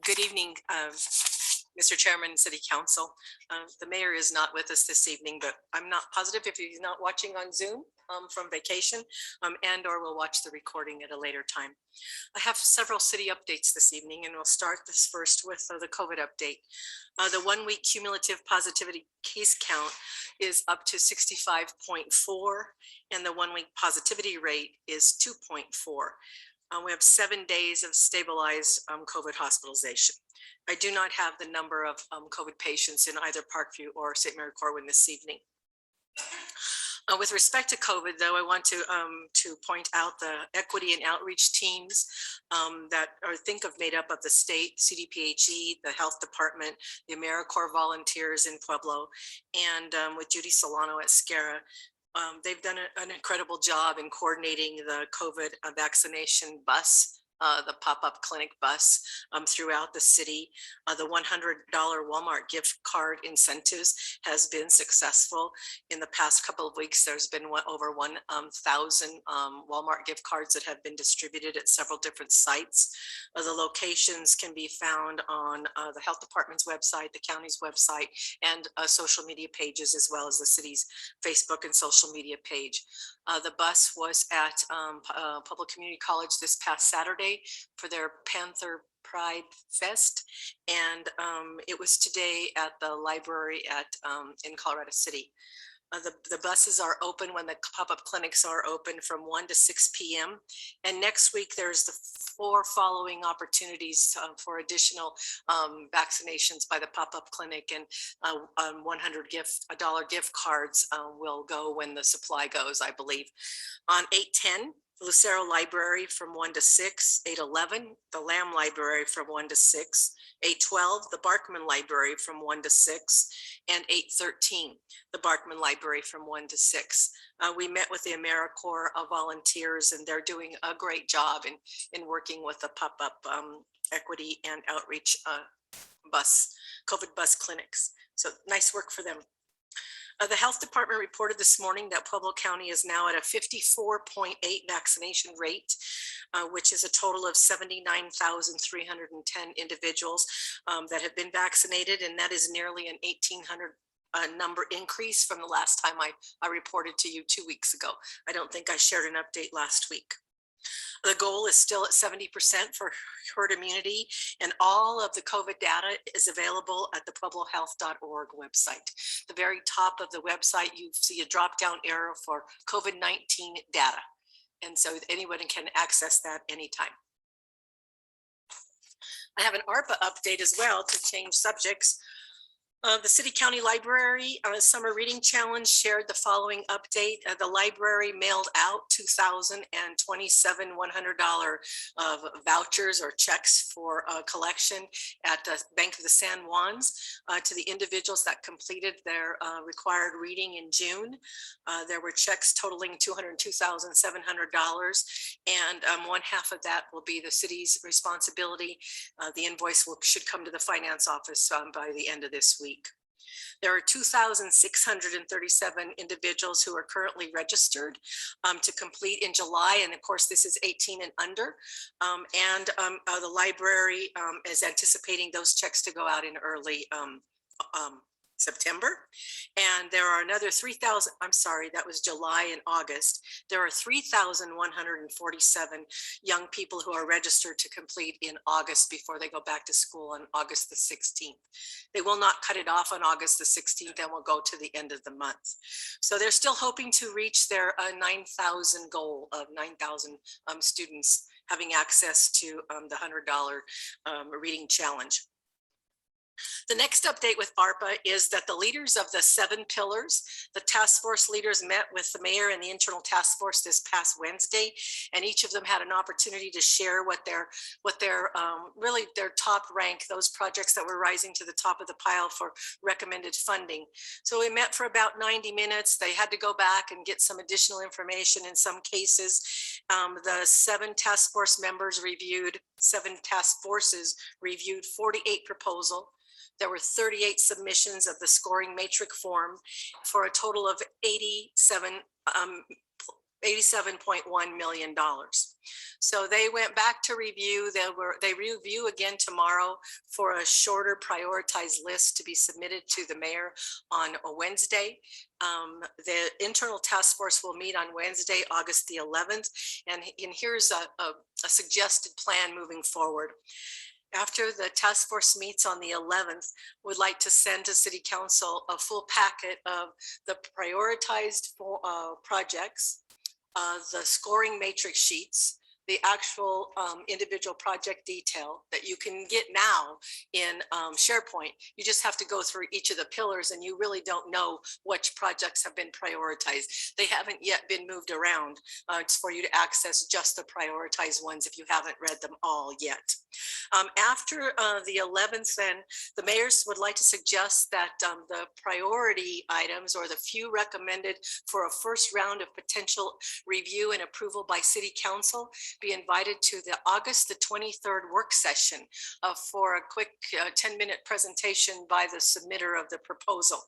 Good evening, Mr. Chairman, City Council. The mayor is not with us this evening, but I'm not positive if he's not watching on Zoom from vacation and or will watch the recording at a later time. I have several city updates this evening, and we'll start this first with the COVID update. The 1 week cumulative positivity case count is up to 65.4, and the 1 week positivity rate is 2.4. We have 7 days of stabilized COVID hospitalization. I do not have the number of COVID patients in either Parkview or St. Mary Corwin this evening. With respect to COVID, though, I want to point out the equity and outreach teams that are made up of the state, CDPHE, the health department, the AmeriCorps volunteers in Pueblo, and with Judy Solano at SCARA. They've done an incredible job in coordinating the COVID vaccination bus, the pop-up clinic bus throughout the city. The $100 Walmart gift card incentives has been successful. In the past couple of weeks, there's been over 1,000 Walmart gift cards that have been distributed at several different sites. The locations can be found on the health department's website, the county's website, and social media pages, as well as the city's Facebook and social media page. The bus was at Pueblo Community College this past Saturday for their Panther Pride Fest, and it was today at the library in Colorado City. The buses are open when the pop-up clinics are open from 1 to 6 p.m. And next week, there's the 4 following opportunities for additional vaccinations by the pop-up clinic, and $100 gift cards will go when the supply goes, I believe. On 8/10, the Lucero Library from 1 to 6, 8/11, the Lamb Library from 1 to 6, 8/12, the Barkman Library from 1 to 6, and 8/13, the Barkman Library from 1 to 6. We met with the AmeriCorps volunteers, and they're doing a great job in working with the pop-up equity and outreach COVID bus clinics. So nice work for them. The health department reported this morning that Pueblo County is now at a 54.8 vaccination rate, which is a total of 79,310 individuals that have been vaccinated, and that is nearly an 1,800 number increase from the last time I reported to you 2 weeks ago. I don't think I shared an update last week. The goal is still at 70% for herd immunity, and all of the COVID data is available at the pueblohealth.org website. The very top of the website, you see a drop-down arrow for COVID-19 data, and so anyone can access that anytime. I have an ARPA update as well to change subjects. The City County Library Summer Reading Challenge shared the following update. The library mailed out 2,027 $100 vouchers or checks for collection at Bank of the San Juans to the individuals that completed their required reading in June. There were checks totaling $202,700, and one half of that will be the city's responsibility. The invoice should come to the finance office by the end of this week. There are 2,637 individuals who are currently registered to complete in July. And of course, this is 18 and under. The library is anticipating those checks to go out in early September. And there are another 3,000, I'm sorry, that was July and August. There are 3,147 young people who are registered to complete in August before they go back to school on August the 16th. They will not cut it off on August the 16th and will go to the end of the month. So they're still hoping to reach their 9,000 goal of 9,000 students having access to the $100 reading challenge. The next update with ARPA is that the leaders of the 7 pillars, the task force leaders, met with the mayor and the internal task force this past Wednesday, and each of them had an opportunity to share what their really their top rank, those projects that were rising to the top of the pile for recommended funding. So we met for about 90 minutes. They had to go back and get some additional information in some cases. The 7 task force members reviewed, 7 task forces reviewed 48 proposals. There were 38 submissions of the scoring matrix form for a total of $87.1 million. So they went back to review. They review again tomorrow for a shorter prioritized list to be submitted to the mayor on a Wednesday. The internal task force will meet on Wednesday, August the 11th. And here's a suggested plan moving forward. After the task force meets on the 11th, would like to send to City Council a full packet of the prioritized projects, the scoring matrix sheets, the actual individual project detail that you can get now in SharePoint. You just have to go through each of the pillars and you really don't know which projects have been prioritized. They haven't yet been moved around. It's for you to access just the prioritized ones if you haven't read them all yet. After the 11th, then the mayors would like to suggest that the priority items or the few recommended for a first round of potential review and approval by City Council be invited to the August the 23rd work session for a quick 10-minute presentation by the submitter of the proposal.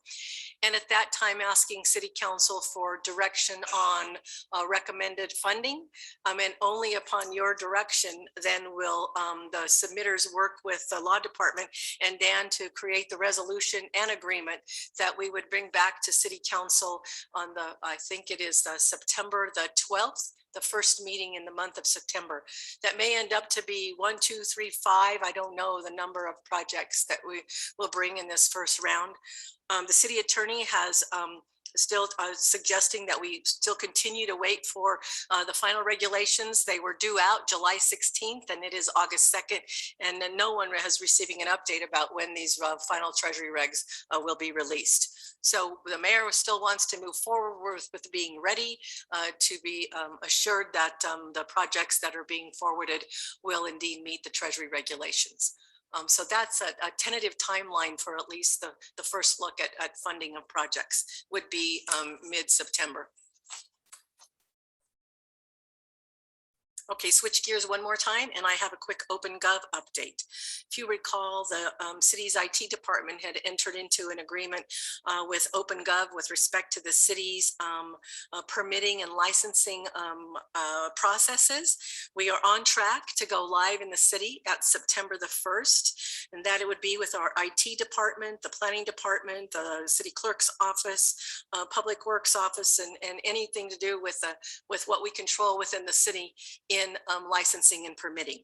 And at that time, asking City Council for direction on recommended funding. And only upon your direction, then will the submitters work with the law department and Dan to create the resolution and agreement that we would bring back to City Council on the, I think it is September the 12th, the first meeting in the month of September. That may end up to be 1, 2, 3, 5. I don't know the number of projects that we will bring in this first round. The city attorney has still suggesting that we still continue to wait for the final regulations. They were due out July 16th and it is August 2nd. And then no one has receiving an update about when these final treasury regs will be released. So the mayor still wants to move forward with being ready to be assured that the projects that are being forwarded will indeed meet the treasury regulations. So that's a tentative timeline for at least the first look at funding of projects would be mid-September. Okay, switch gears one more time, and I have a quick OpenGov update. If you recall, the city's IT department had entered into an agreement with OpenGov with respect to the city's permitting and licensing processes. We are on track to go live in the city at September the 1st, and that it would be with our IT department, the planning department, the city clerk's office, public works office, and anything to do with what we control within the city in licensing and permitting.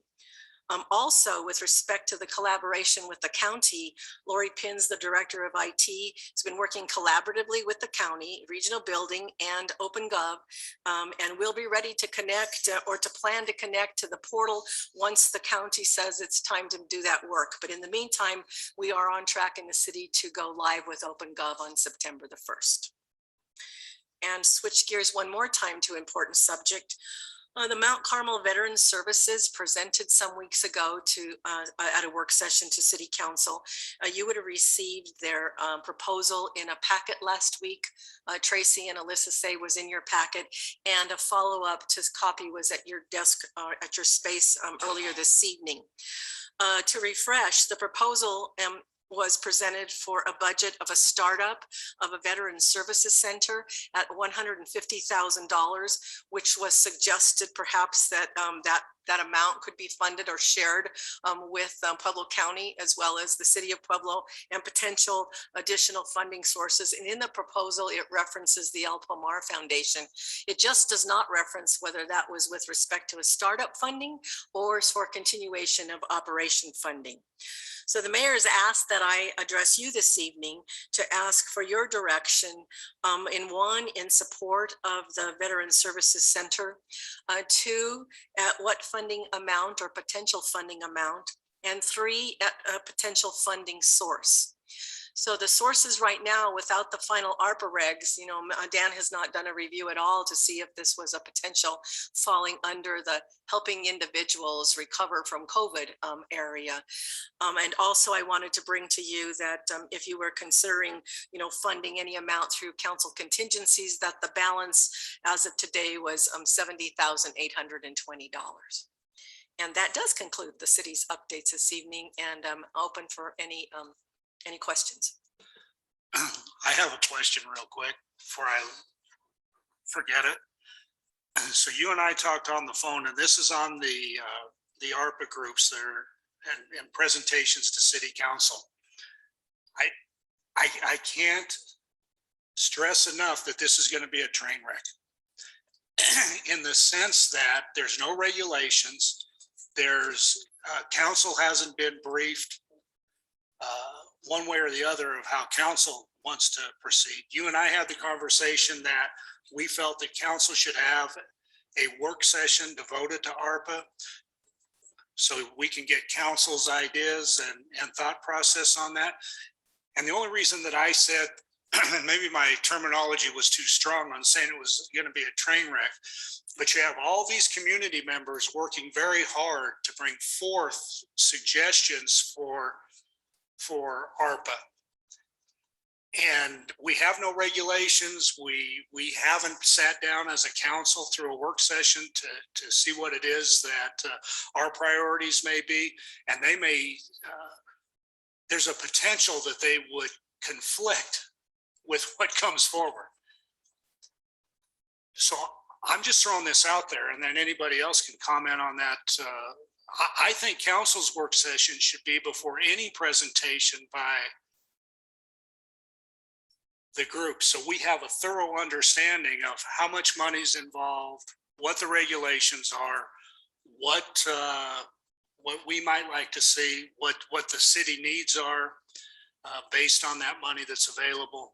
Also, with respect to the collaboration with the county, Lori Pins, the director of IT, has been working collaboratively with the county, regional building, and OpenGov, and we'll be ready to connect or to plan to connect to the portal once the county says it's time to do that work. But in the meantime, we are on track in the city to go live with OpenGov on September the 1st. And switch gears one more time to important subject. The Mount Carmel Veterans Services presented some weeks ago to at a work session to City Council. You would have received their proposal in a packet last week. Tracy and Alyssa say was in your packet, and a follow-up to copy was at your desk, at your space earlier this evening. To refresh, the proposal was presented for a budget of a startup of a veteran services center at $150,000, which was suggested perhaps that that amount could be funded or shared with Pueblo County as well as the city of Pueblo and potential additional funding sources. And in the proposal, it references the El Pomar Foundation. It just does not reference whether that was with respect to a startup funding or for continuation of operation funding. So the mayor has asked that I address you this evening to ask for your direction in support of the Veteran Services Center, 2, at what funding amount or potential funding amount, and 3, at a potential funding source. So the sources right now, without the final ARPA regs, you know, Dan has not done a review at all to see if this was a potential falling under the helping individuals recover from COVID area. And also I wanted to bring to you that if you were considering, you know, funding any amount through council contingencies, that the balance as of today was $70,820. And that does conclude the city's updates this evening, and I'm open for any questions? I have a question real quick before I forget it. So you and I talked on the phone, and this is on the ARPA groups there and presentations to city council. I can't stress enough that this is going to be a train wreck in the sense that there's no regulations. There's council hasn't been briefed one way or the other of how council wants to proceed. You and I had the conversation that we felt that council should have a work session devoted to ARPA so we can get council's ideas and thought process on that. And the only reason that I said, maybe my terminology was too strong on saying it was going to be a train wreck, but you have all these community members working very hard to bring forth suggestions for ARPA. And we have no regulations. We haven't sat down as a council through a work session to see what it is that our priorities may be. And they may, there's a potential that they would conflict with what comes forward. So I'm just throwing this out there, and then anybody else can comment on that. I think council's work session should be before any presentation by the group, so we have a thorough understanding of how much money's involved, what the regulations are, what we might like to see, what the city needs are based on that money that's available,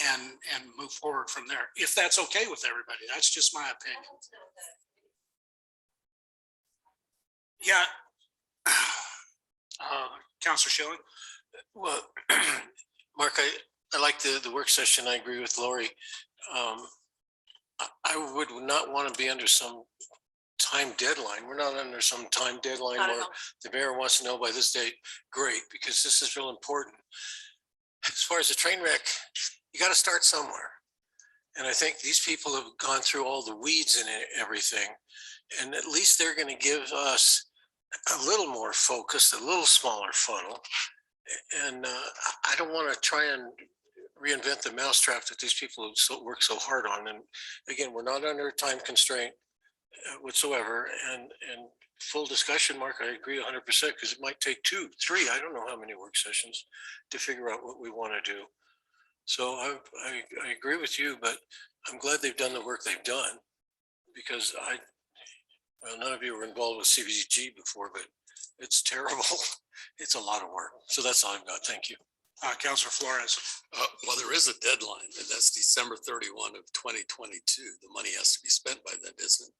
and move forward from there. If that's okay with everybody, that's just my opinion. Yeah, Councilor Schilling. Well, Mark, I like the work session. I agree with Lori. I would not want to be under some time deadline. We're not under some time deadline where the mayor wants to know by this date. Great, because this is real important. As far as the train wreck, you got to start somewhere. And I think these people have gone through all the weeds and everything. And at least they're going to give us a little more focused, a little smaller funnel. And I don't want to try and reinvent the mousetrap that these people have worked so hard on. And again, we're not under a time constraint whatsoever. And full discussion, Mark, I agree 100% because it might take 2, 3, I don't know how many work sessions to figure out what we want to do. So I agree with you, but I'm glad they've done the work they've done because well, none of you were involved with CBG before, but it's terrible. It's a lot of work. So that's all I've got. Thank you. Councilor Flores. Well, there is a deadline, and that's December 31 of 2022. The money has to be spent by then, isn't it?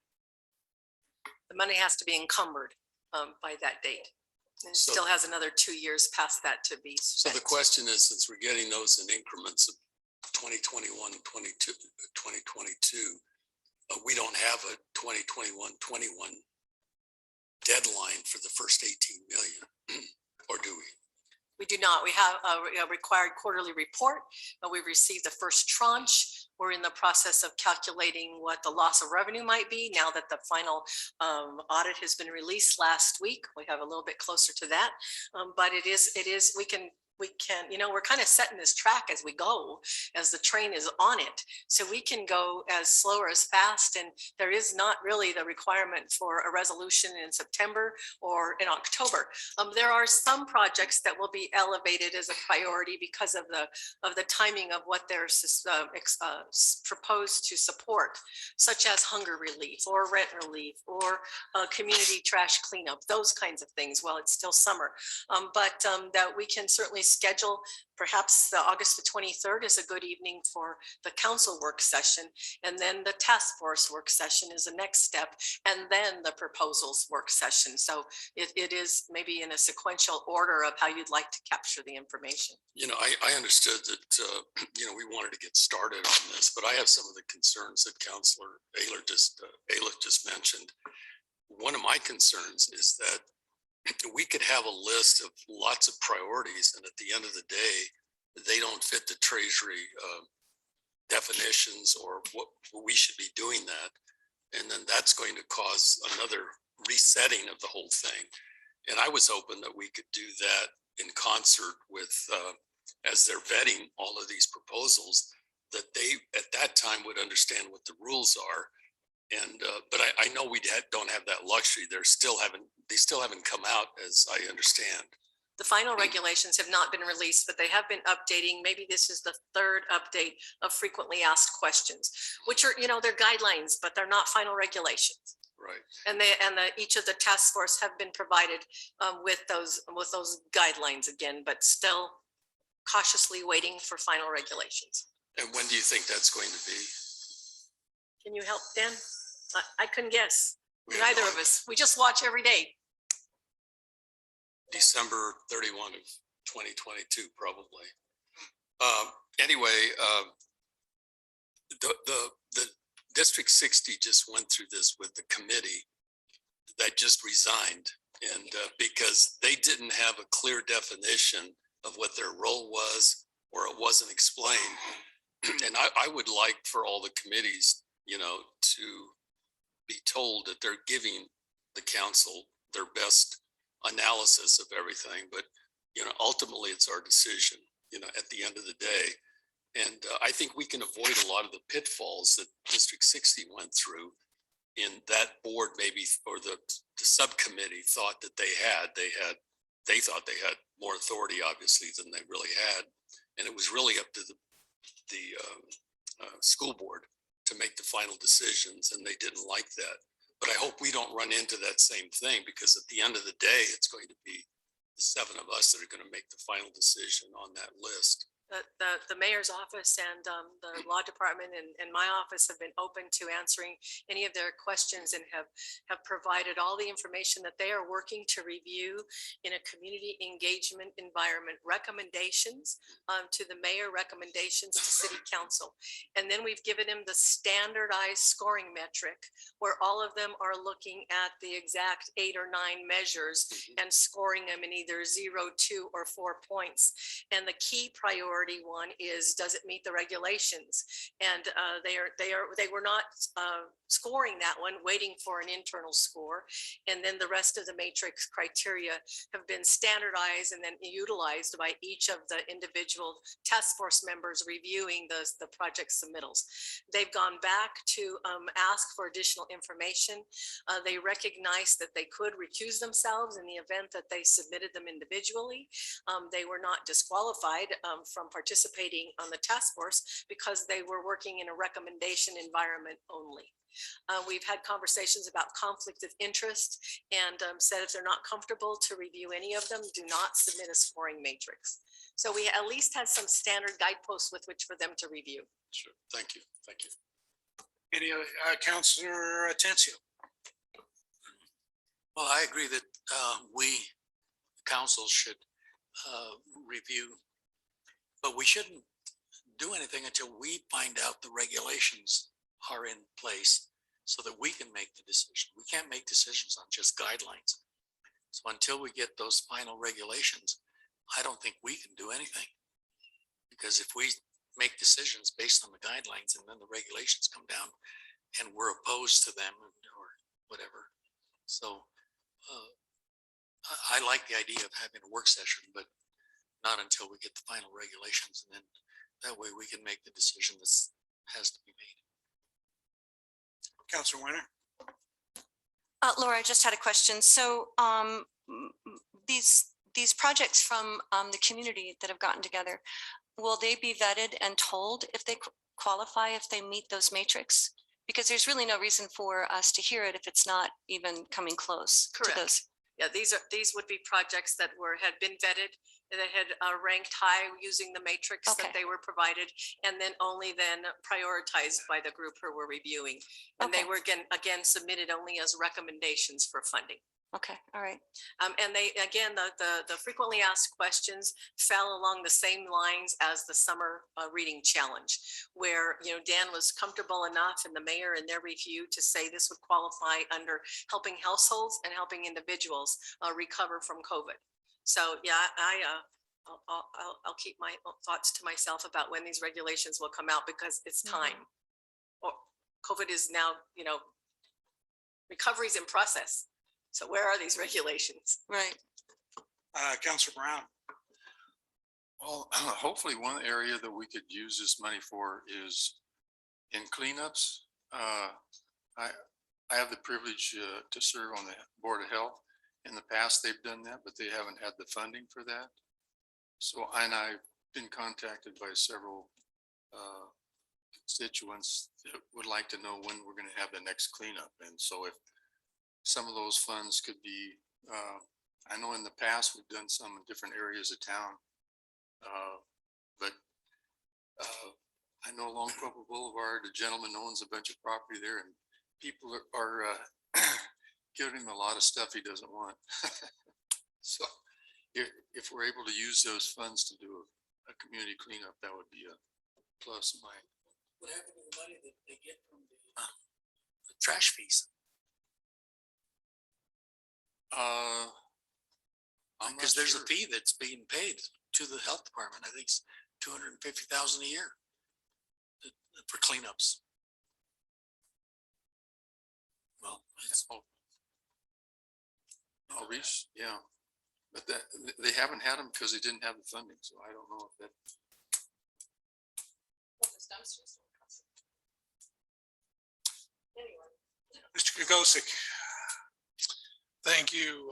The money has to be encumbered by that date. And it still has another 2 years past that to be spent. So the question is, since we're getting those in increments of 2021, 2022, we don't have a 2021 deadline for the first 18 million, or do we? We do not. We have a required quarterly report. We've received the first tranche. We're in the process of calculating what the loss of revenue might be now that the final audit has been released last week. We have a little bit closer to that, but it is, we can, we're kind of setting this track as we go, as the train is on it. So we can go as slow or as fast. And there is not really the requirement for a resolution in September or in October. There are some projects that will be elevated as a priority because of the timing of what they're proposed to support, such as hunger relief or rent relief or community trash cleanup, those kinds of things while it's still summer. But that we can certainly schedule. Perhaps the August the 23rd is a good evening for the council work session. And then the task force work session is the next step. And then the proposals work session. So it is maybe in a sequential order of how you'd like to capture the information. You know, I understood that, we wanted to get started on this, but I have some of the concerns that Councilor Ayler just mentioned. One of my concerns is that we could have a list of lots of priorities, and at the end of the day, they don't fit the Treasury definitions or what we should be doing that. And then that's going to cause another resetting of the whole thing. And I was hoping that we could do that in concert with, as they're vetting all of these proposals, that they at that time would understand what the rules are And, but I know don't have that luxury. They still haven't come out, as I understand. The final regulations have not been released, but they have been updating. Maybe this is the third update of frequently asked questions, which are, they're guidelines, but they're not final regulations. Right. And each of the task force have been provided with those guidelines again, but still cautiously waiting for final regulations. And when do you think that's going to be? Can you help, Dan? I couldn't guess. We have Neither no of idea. us. We just watch every day. December 31 of 2022, probably. Anyway, the District 60 just went through this with the committee that just resigned, and because they didn't have a clear definition of what their role was, or it wasn't explained. And I would like for all the committees, to be told that they're giving the council their best analysis of everything, but ultimately it's our decision, at the end of the day. And I think we can avoid a lot of the pitfalls that District 60 went through in that board, maybe, or the subcommittee thought that they thought they had more authority, obviously, than they really had. And it was really up to the school board to make the final decisions, and they didn't like that. But I hope we don't run into that same thing, because at the end of the day, it's going to be the 7 of us that are going to make the final decision on that list. The mayor's office and the law department and my office have been open to answering any of their questions, and have provided all the information that they are working to review in a community engagement environment, recommendations to the mayor, recommendations to city council. And then we've given them the standardized scoring metric, where all of them are looking at the exact 8 or 9 measures and scoring them in either 0, 2, or 4 points. And the key priority one is, does it meet the regulations? And they were not scoring that one, waiting for an internal score. And then the rest of the matrix criteria have been standardized and then utilized by each of the individual task force members reviewing the project submittals. They've gone back to ask for additional information. They recognized that they could recuse themselves in the event that they submitted them individually. They were not disqualified from participating on the task force, because they were working in a recommendation environment only. We've had conversations about conflict of interest, and said if they're not comfortable to review any of them, do not submit a scoring matrix. So we at least had some standard guideposts with which for them to review. Sure. Thank you. Thank you. Any Councilor Atencio? Well, I agree that we, council, should review, but we shouldn't do anything until we find out the regulations are in place so that we can make the decision. We can't make decisions on just guidelines. So until we get those final regulations, I don't think we can do anything. Because if we make decisions based on the guidelines and then the regulations come down and we're opposed to them or whatever. So I like the idea of having a work session, but not until we get the final regulations, and then that way we can make the decision that has to be made. Councilor Winter? Laura, I just had a question. So these projects from the community that have gotten together, will they be vetted and told if they qualify, if they meet those matrix? Because there's really no reason for us to hear it if it's not even coming close to those. Yeah, these would be projects that had been vetted, that had ranked high using the matrix that they were provided, and then only then prioritized by the group who were reviewing. And they were again submitted only as recommendations for funding. Okay, all right. And they, again, the frequently asked questions fell along the same lines as the summer reading challenge, where, Dan was comfortable enough, and the mayor in their review, to say this would qualify under helping households and helping individuals recover from COVID. So yeah, I'll keep my thoughts to myself about when these regulations will come out, because it's time. Or COVID is now, recovery's in process. So where are these regulations? Right. Councilor Brown? Well, hopefully one area that we could use this money for is in cleanups. I have the privilege to serve on the Board of Health. In the past, they've done that, but they haven't had the funding for that. So, and I've been contacted by several constituents that would like to know when we're going to have the next cleanup. And so if some of those funds could be, I know in the past we've done some in different areas of town, but I know along Pueblo Boulevard, a gentleman owns a bunch of property there, and people are giving him a lot of stuff he doesn't want. So if we're able to use those funds to do a community cleanup, that would be a plus. What happened to the money that they get from the trash fees? Because there's a fee that's being paid to the health department. I think it's $250,000 a year for cleanups. Well, it's I'll reach, yeah. But that, they haven't had them because they didn't have the funding, so I don't know if that. Mr. Gagosic. Thank you,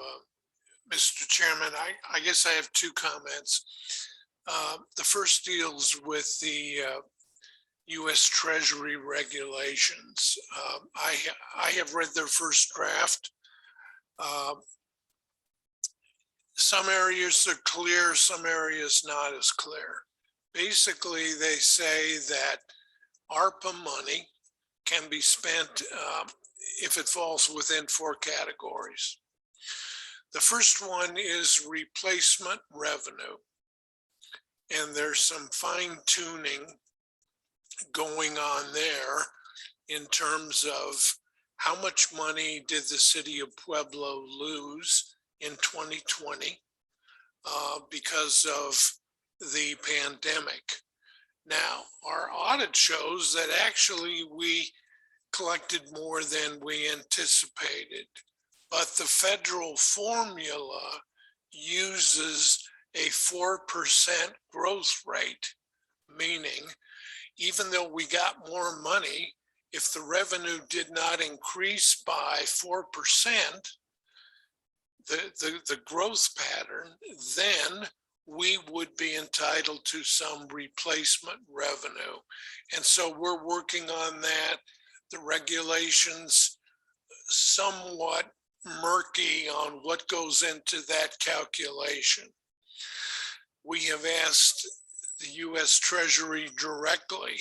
Mr. Chairman. I guess I have two comments. The first deals with the U.S. Treasury regulations. I have read their first draft. Some areas are clear, some areas not as clear. Basically, they say that ARPA money can be spent if it falls within 4 categories. The first one is replacement revenue. And there's some fine tuning going on there in terms of how much money did the city of Pueblo lose in 2020 because of the pandemic. Now, our audit shows that actually we collected more than we anticipated, but the federal formula uses a 4% growth rate, meaning even though we got more money, if the revenue did not increase by 4%, the growth pattern, then we would be entitled to some replacement revenue. And so we're working on that. The regulations somewhat murky on what goes into that calculation. We have asked the U.S. Treasury directly.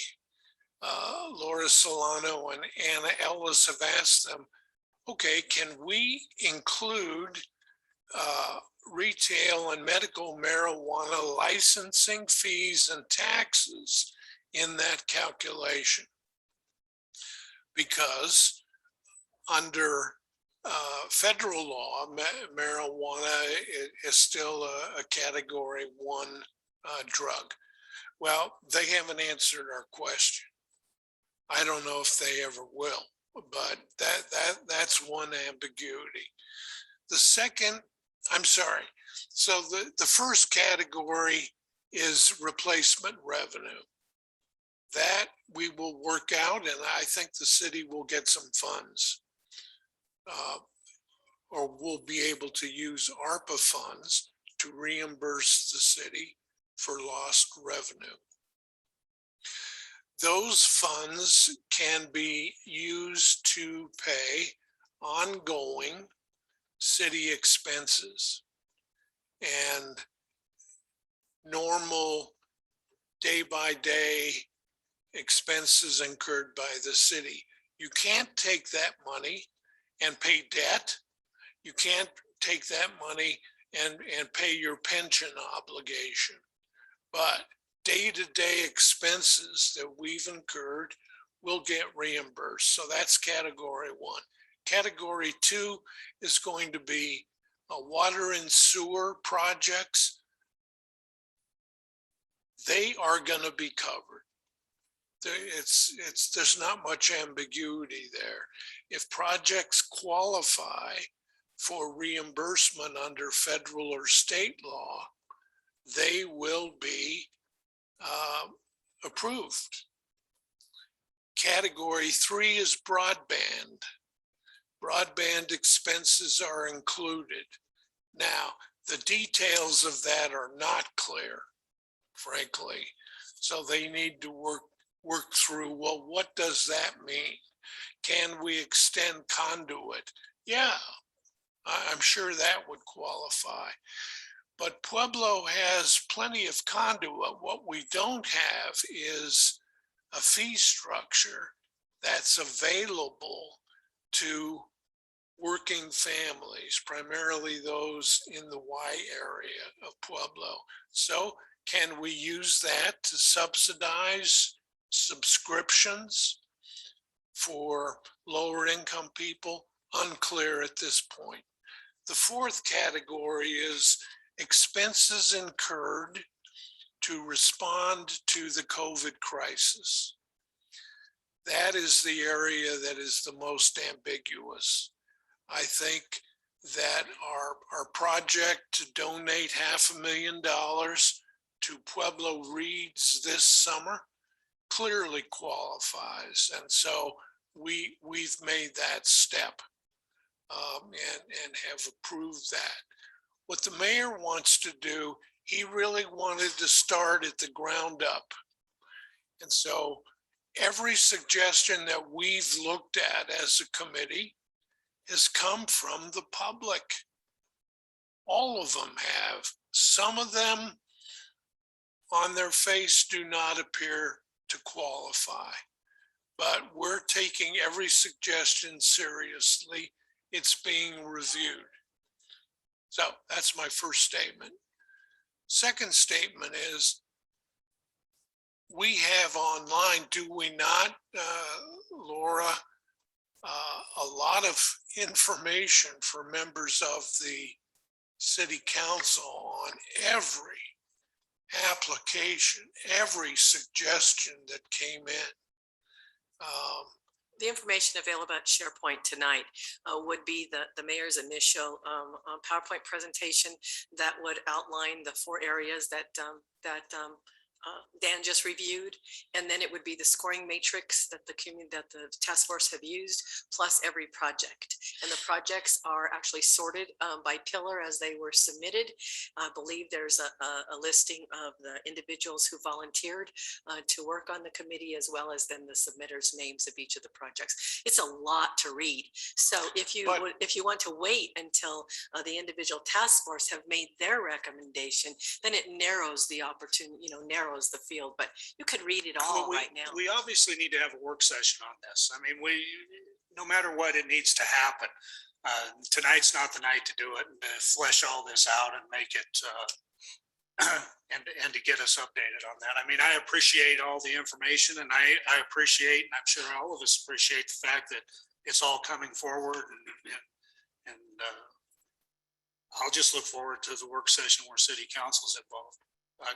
Laura Solano and Anna Ellis have asked them, okay, can we include retail and medical marijuana licensing fees and taxes in that calculation? Because under federal law, marijuana is still a category 1 drug. Well, they haven't answered our question. I don't know if they ever will, but that's one ambiguity. The second, I'm sorry. So the first category is replacement revenue. That we will work out, and I think the city will get some funds, or we'll be able to use ARPA funds to reimburse the city for lost revenue. Those funds can be used to pay ongoing city expenses and normal day-by-day expenses incurred by the city. You can't take that money and pay debt. You can't take that money and pay your pension obligation. But day-to-day expenses that we've incurred will get reimbursed. So that's category 1. Category 2 is going to be water and sewer projects. They are going to be covered. There's not much ambiguity there. If projects qualify for reimbursement under federal or state law, they will be approved. Category 3 is broadband. Broadband expenses are included. Now, the details of that are not clear, frankly. So they need to work through, well, what does that mean? Can we extend conduit? Yeah, I'm sure that would qualify. But Pueblo has plenty of conduit. What we don't have is a fee structure that's available to working families, primarily those in the Y area of Pueblo. So can we use that to subsidize subscriptions for lower income people? Unclear at this point. The fourth category is expenses incurred to respond to the COVID crisis. That is the area that is the most ambiguous. I think that our project to donate $500,000 to Pueblo Reads this summer clearly qualifies. And so we've made that step and have approved that. What the mayor wants to do, he really wanted to start at the ground up. And so every suggestion that we've looked at as a committee has come from the public. All of them have. Some of them on their face do not appear to qualify, but we're taking every suggestion seriously. It's being reviewed. So that's my first statement. Second statement is, we have online, do we not, Laura, a lot of information for members of the city council on every application, every suggestion that came in. The information available at SharePoint tonight would be the mayor's initial PowerPoint presentation that would outline the 4 areas that Dan just reviewed, and then it would be the scoring matrix that the task force have used, plus every project. And the projects are actually sorted by pillar as they were submitted. I believe there's a listing of the individuals who volunteered to work on the committee, as well as then the submitters' names of each of the projects. It's a lot to read. So if you want to wait until the individual task force have made their recommendation, then it narrows the opportunity, narrows the field, but you could read it all right now. We obviously need to have a work session on this. I mean, no matter what, it needs to happen. Tonight's not the night to do it and to flesh all this out and make it and to get us updated on that. I mean, I appreciate all the information, and I appreciate, and I'm sure all of us appreciate the fact that it's all coming forward, and I'll just look forward to the work session where city council is involved.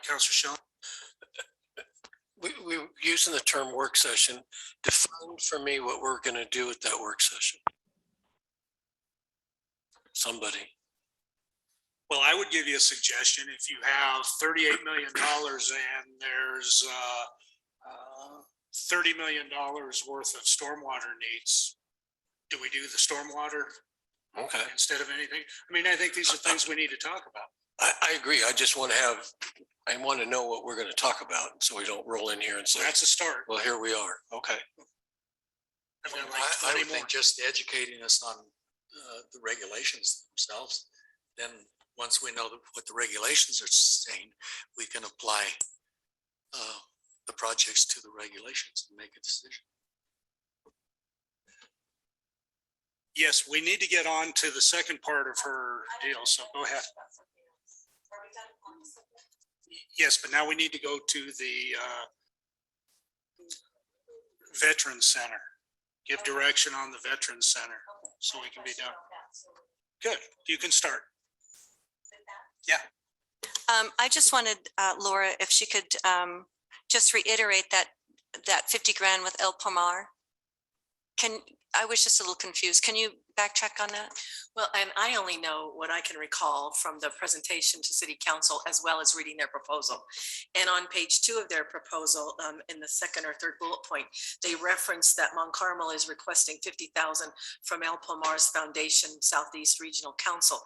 Councilor Sean? We're using the term work session. Define for me what we're going to do at that work session. Somebody. Well, I would give you a suggestion. If you have $38 million and there's $30 million worth of stormwater needs, do we do the stormwater instead of anything? I mean, I think these are things we need to talk about. I agree. I just want to know what we're going to talk about, so we don't roll in here and say, That's a start. well, here we are. Okay. I would think just educating us on the regulations themselves, then once we know what the regulations are saying, we can apply the projects to the regulations and make a decision. Yes, we need to get on to the second part of her deal, so go ahead. Yes, but now we need to go to the Veterans Center. Give direction on the Veterans Center so we can be done. Good, you can start. Yeah. I just wanted Laura, if she could just reiterate that 50 grand with El Pomar. I was just a little confused. Can you backtrack on that? Well, and I only know what I can recall from the presentation to city council as well as reading their proposal. And on page 2 of their proposal, in the second or third bullet point, they reference that Mount Carmel is requesting 50,000 from El Pomar's Foundation Southeast Regional Council.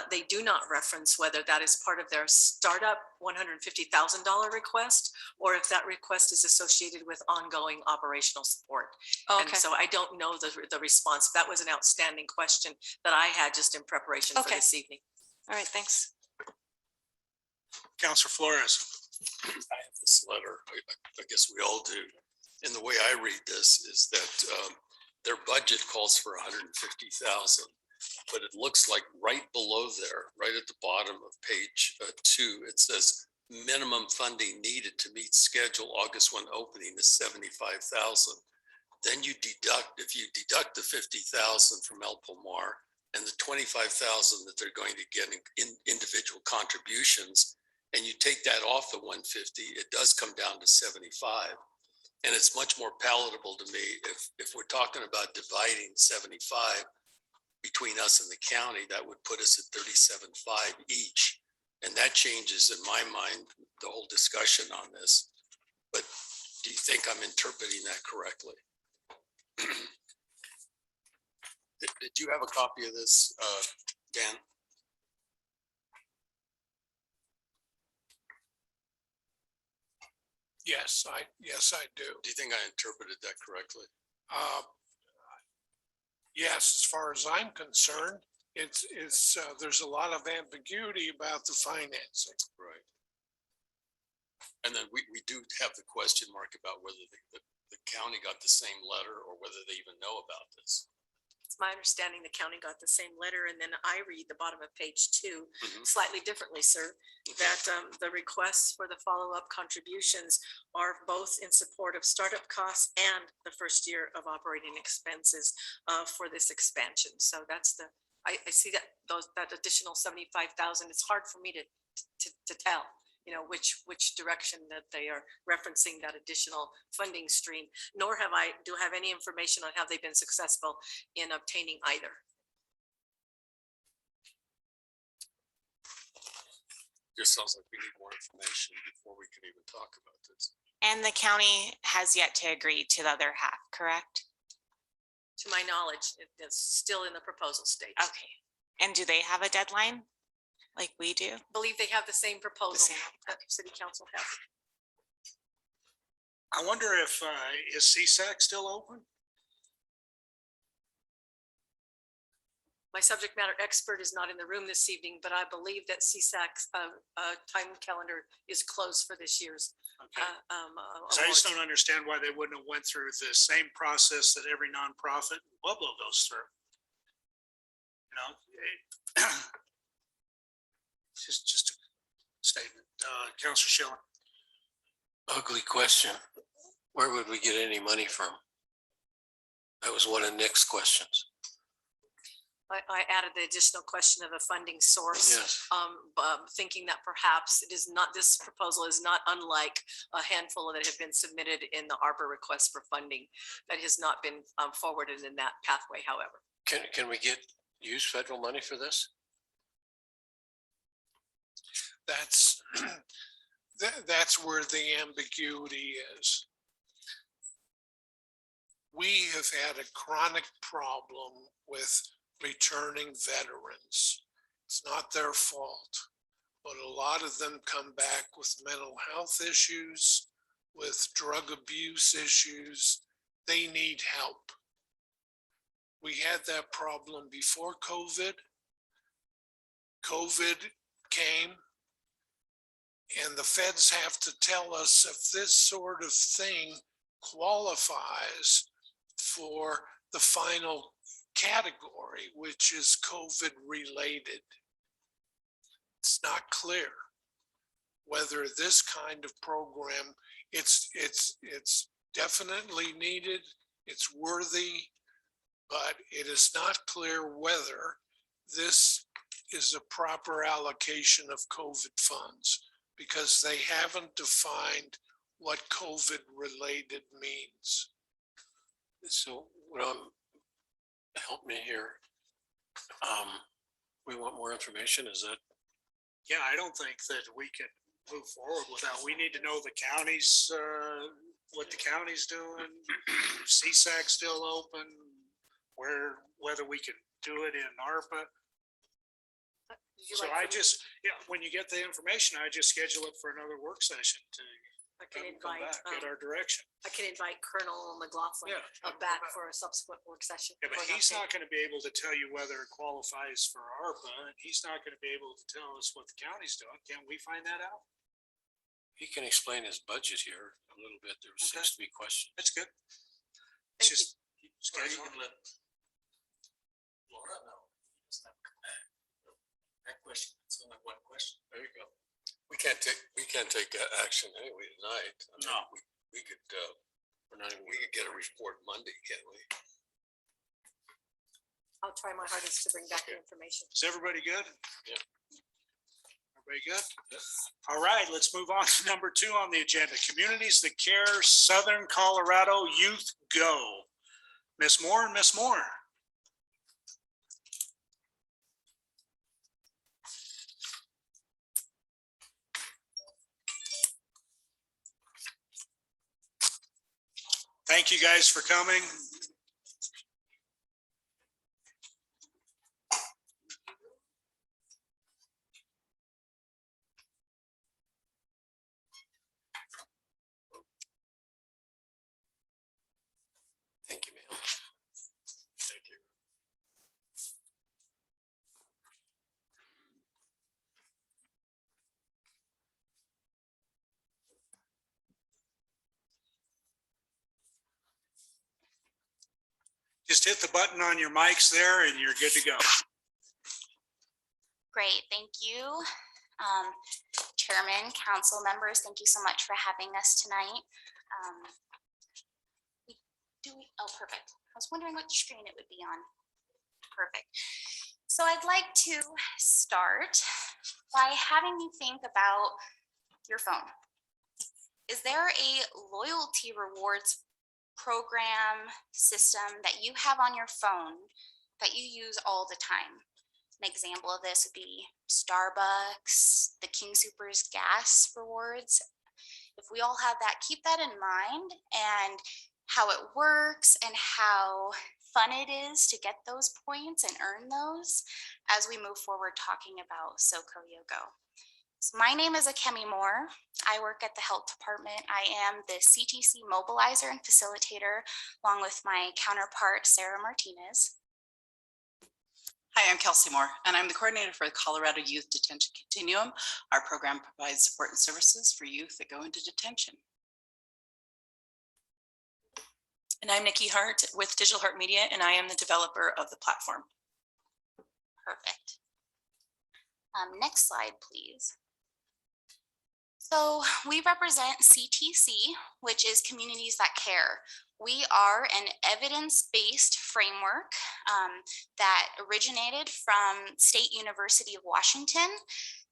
They do not reference whether that is part of their startup $150,000 request, or if that request is associated with ongoing operational support. Oh, And okay, so I don't know the response. That was an outstanding question that I had just in preparation for Okay. this evening. all right, thanks. Counselor Flores. I have this letter, I guess we all do. And the way I read this is that their budget calls for 150,000, but it looks like right below there, right at the bottom of page 2, it says minimum funding needed to meet schedule August 1 opening is 75,000. Then you deduct, if you deduct the 50,000 from El Pomar and the 25,000 that they're going to get in individual contributions, and you take that off the 150, it does come down to 75. And it's much more palatable to me if we're talking about dividing 75 between us and the county, that would put us at 37.5 each. And that changes, in my mind, the whole discussion on this. But do you think I'm interpreting that correctly? Did you have a copy of this, Dan? Yes, I do. Do you think I interpreted that correctly? Yes, as far as I'm concerned, it's there's a lot of ambiguity about the financing. Right. And then we do have the question mark about whether the county got the same letter or whether they even know about this. It's my understanding the county got the same letter, and then I read the bottom of page 2 Mhm. slightly differently, sir. That the requests for the follow-up contributions are both in support of startup costs and the first year of operating expenses for this expansion. So that's I see that that additional 75,000. It's hard for me to tell, which direction that they are referencing that additional funding stream, nor do have any information on how they've been successful in obtaining either. Just sounds like we need more information before we can even talk about this. And the county has yet to agree to the other half, correct? To my knowledge, it's still in the proposal stage. Okay. And do they have a deadline like we do? I believe they have the same proposal same. that city council has. I wonder if, is CSAC still open? My subject matter expert is not in the room this evening, but I believe that CSAC's time calendar is closed for this year's. Okay. 'Cause I just awards. don't understand why they wouldn't have went through the same process that every nonprofit in Pueblo goes through. It's just a statement. Counselor Schilling. Ugly question. Where would we get any money from? That was one of Nick's questions. I added the additional question of a funding source. Yes. Thinking that perhaps it is not, this proposal is not unlike a handful that have been submitted in the ARPA request for funding that has not been forwarded in that pathway, however. Can we use federal money for this? That's that's where the ambiguity is. We have had a chronic problem with returning veterans. It's not their fault, but a lot of them come back with mental health issues, with drug abuse issues. They need help. We had that problem before COVID. COVID came, and the feds have to tell us if this sort of thing qualifies for the final category, which is COVID related. It's not clear whether this kind of program, it's definitely needed, it's worthy, but it is not clear whether this is a proper allocation of COVID funds, because they haven't defined what COVID related means. So help me here. We want more information, is that? Yeah, I don't think that we can move forward without, we need to know the counties, what the county's doing, CSAC still open, whether we can do it in ARPA. Would you So like I for me- just, yeah, when you get the information, I just schedule it for another work session to I can come invite, back, get our direction. I can invite Colonel McLaughlin back for a subsequent work session. Yeah, but for an he's update. not gonna be able to tell you whether it qualifies for ARPA, and he's not gonna be able to tell us what the county's doing. Can't we find that out? He can explain his budget here a little bit. There seems to be questions. That's good. Thank It's just Or you schedule. can let Laura know. He doesn't have to come back. That question, it's only one question. There you go. We can't take action anyway tonight. I mean, No. We could, we're not even. We could get a report Monday, can't we? I'll try my hardest to bring back the information. Is everybody good? Yeah. Everybody good? All right, let's move on to number 2 on the agenda. Communities that care, Southern Colorado Youth Go. Miss Moore and Miss Moore. Thank you guys for coming. Thank you, ma'am. Thank you. Just hit the button on your mics there and you're good to go. Great, thank you. Chairman, council members, thank you so much for having us tonight. Oh, perfect. I was wondering what screen it would be on. Perfect. So I'd like to start by having you think about your phone. Is there a loyalty rewards program system that you have on your phone that you use all the time? An example of this would be Starbucks, the King Soopers gas rewards. If we all have that, keep that in mind and how it works and how fun it is to get those points and earn those as we move forward talking about SoCo Yogo. So my name is Akemi Moore. I work at the health department. I am the CTC mobilizer and facilitator along with my counterpart, Sarah Martinez. Hi, I'm Kelsey Moore, and I'm the coordinator for the Colorado Youth Detention Continuum. Our program provides support and services for youth that go into detention. And I'm Nikki Hart with Digital Heart Media, and I am the developer of the platform. Perfect. Next slide, please. So we represent CTC, which is Communities That Care. We are an evidence-based framework that originated from State University of Washington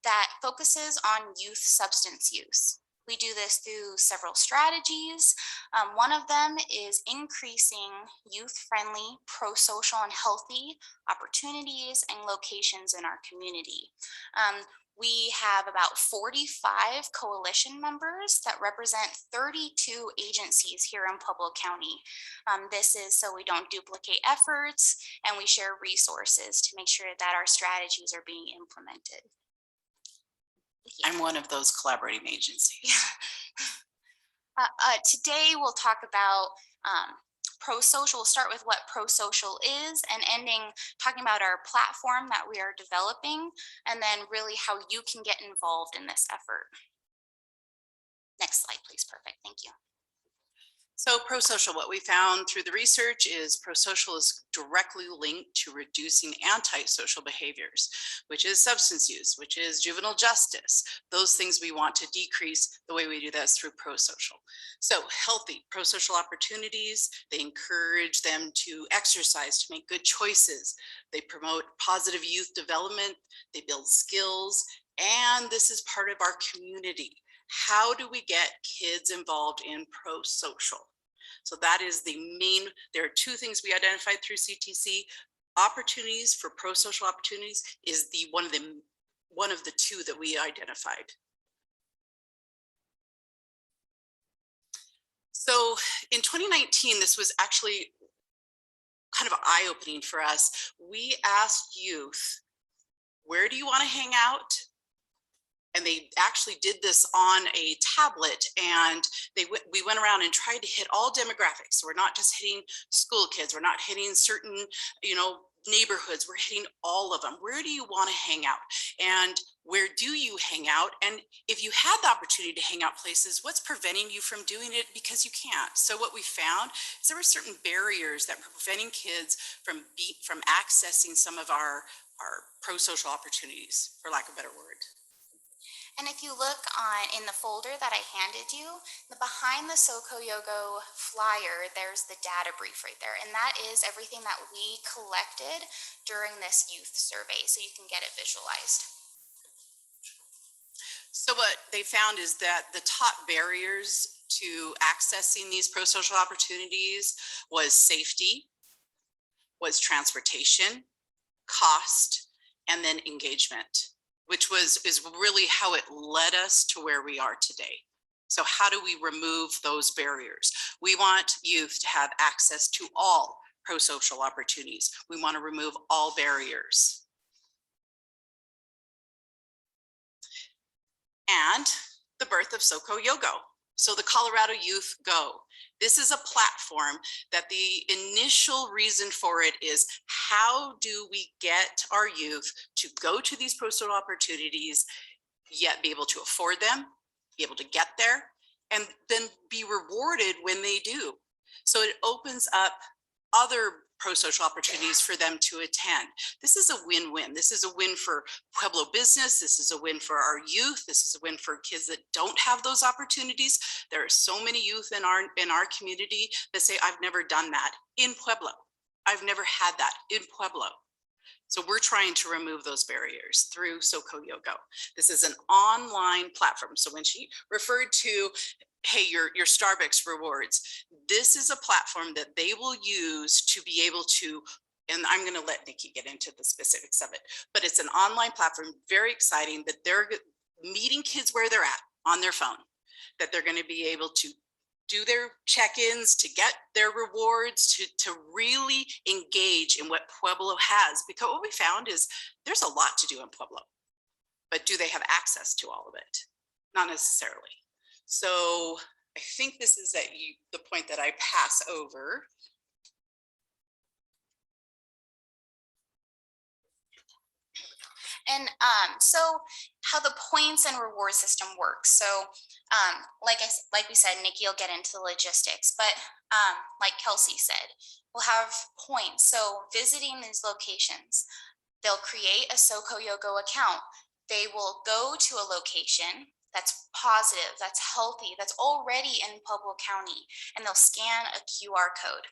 that focuses on youth substance use. We do this through several strategies. One of them is increasing youth-friendly, pro-social and healthy opportunities and locations in our community. We have about 45 coalition members that represent 32 agencies here in Pueblo County. This is so we don't duplicate efforts and we share resources to make sure that our strategies are being implemented. I'm one of those collaborating agencies. Today we'll talk about pro-social. We'll start with what pro-social is and ending talking about our platform that we are developing and then really how you can get involved in this effort. Next slide, please. Perfect. Thank you. So pro-social, what we found through the research is pro-social is directly linked to reducing antisocial behaviors, which is substance use, which is juvenile justice. Those things we want to decrease. The way we do that is through pro-social. So healthy pro-social opportunities, they encourage them to exercise, to make good choices. They promote positive youth development, they build skills, and this is part of our community. How do we get kids involved in pro-social? So that is the main, there are two things we identified through CTC. opportunities for pro-social opportunities is one of the two that we identified. So in 2019, this was actually kind of eye-opening for us. We asked youth, where do you want to hang out? And they actually did this on a tablet, and we went around and tried to hit all demographics. So we're not just hitting school kids, we're not hitting certain, neighborhoods, we're hitting all of them. Where do you want to hang out? And where do you hang out? And if you had the opportunity to hang out places, what's preventing you from doing it because you can't? So what we found is there were certain barriers that were preventing kids from accessing some of our pro-social opportunities, for lack of a better word. And if you look in the folder that I handed you, behind the SoCo Yogo flyer, there's the data brief right there. And that is everything that we collected during this youth survey, so you can get it visualized. So what they found is that the top barriers to accessing these pro-social opportunities was safety, was transportation, cost, and then engagement, which is really how it led us to where we are today. So how do we remove those barriers? We want youth to have access to all pro-social opportunities. We want to remove all barriers. And the birth of SoCo Yogo. So the Colorado Youth Go. This is a platform that the initial reason for it is, how do we get our youth to go to these pro-social opportunities, yet be able to afford them, be able to get there, and then be rewarded when they do. So it opens up other pro-social opportunities for them to attend. This is a win-win. This is a win for Pueblo business. This is a win for our youth. This is a win for kids that don't have those opportunities. There are so many youth in our community that say, I've never done that in Pueblo. I've never had that in Pueblo. So we're trying to remove those barriers through SoCo Yogo. This is an online platform. So when she referred to, hey, your Starbucks rewards, this is a platform that they will use to be able to, and I'm going to let Nikki get into the specifics of it, but it's an online platform, very exciting, that they're meeting kids where they're at on their phone, that they're going to be able to do their check-ins, to get their rewards, to really engage in what Pueblo has. Because what we found is there's a lot to do in Pueblo, but do they have access to all of it? Not necessarily. So I think this is the point that I pass over. And so how the points and reward system works. So like we said, Nikki will get into the logistics, but like Kelsey said, we'll have points. So visiting these locations, they'll create a SoCo Yogo account. They will go to a location that's positive, that's healthy, that's already in Pueblo County, and they'll scan a QR code.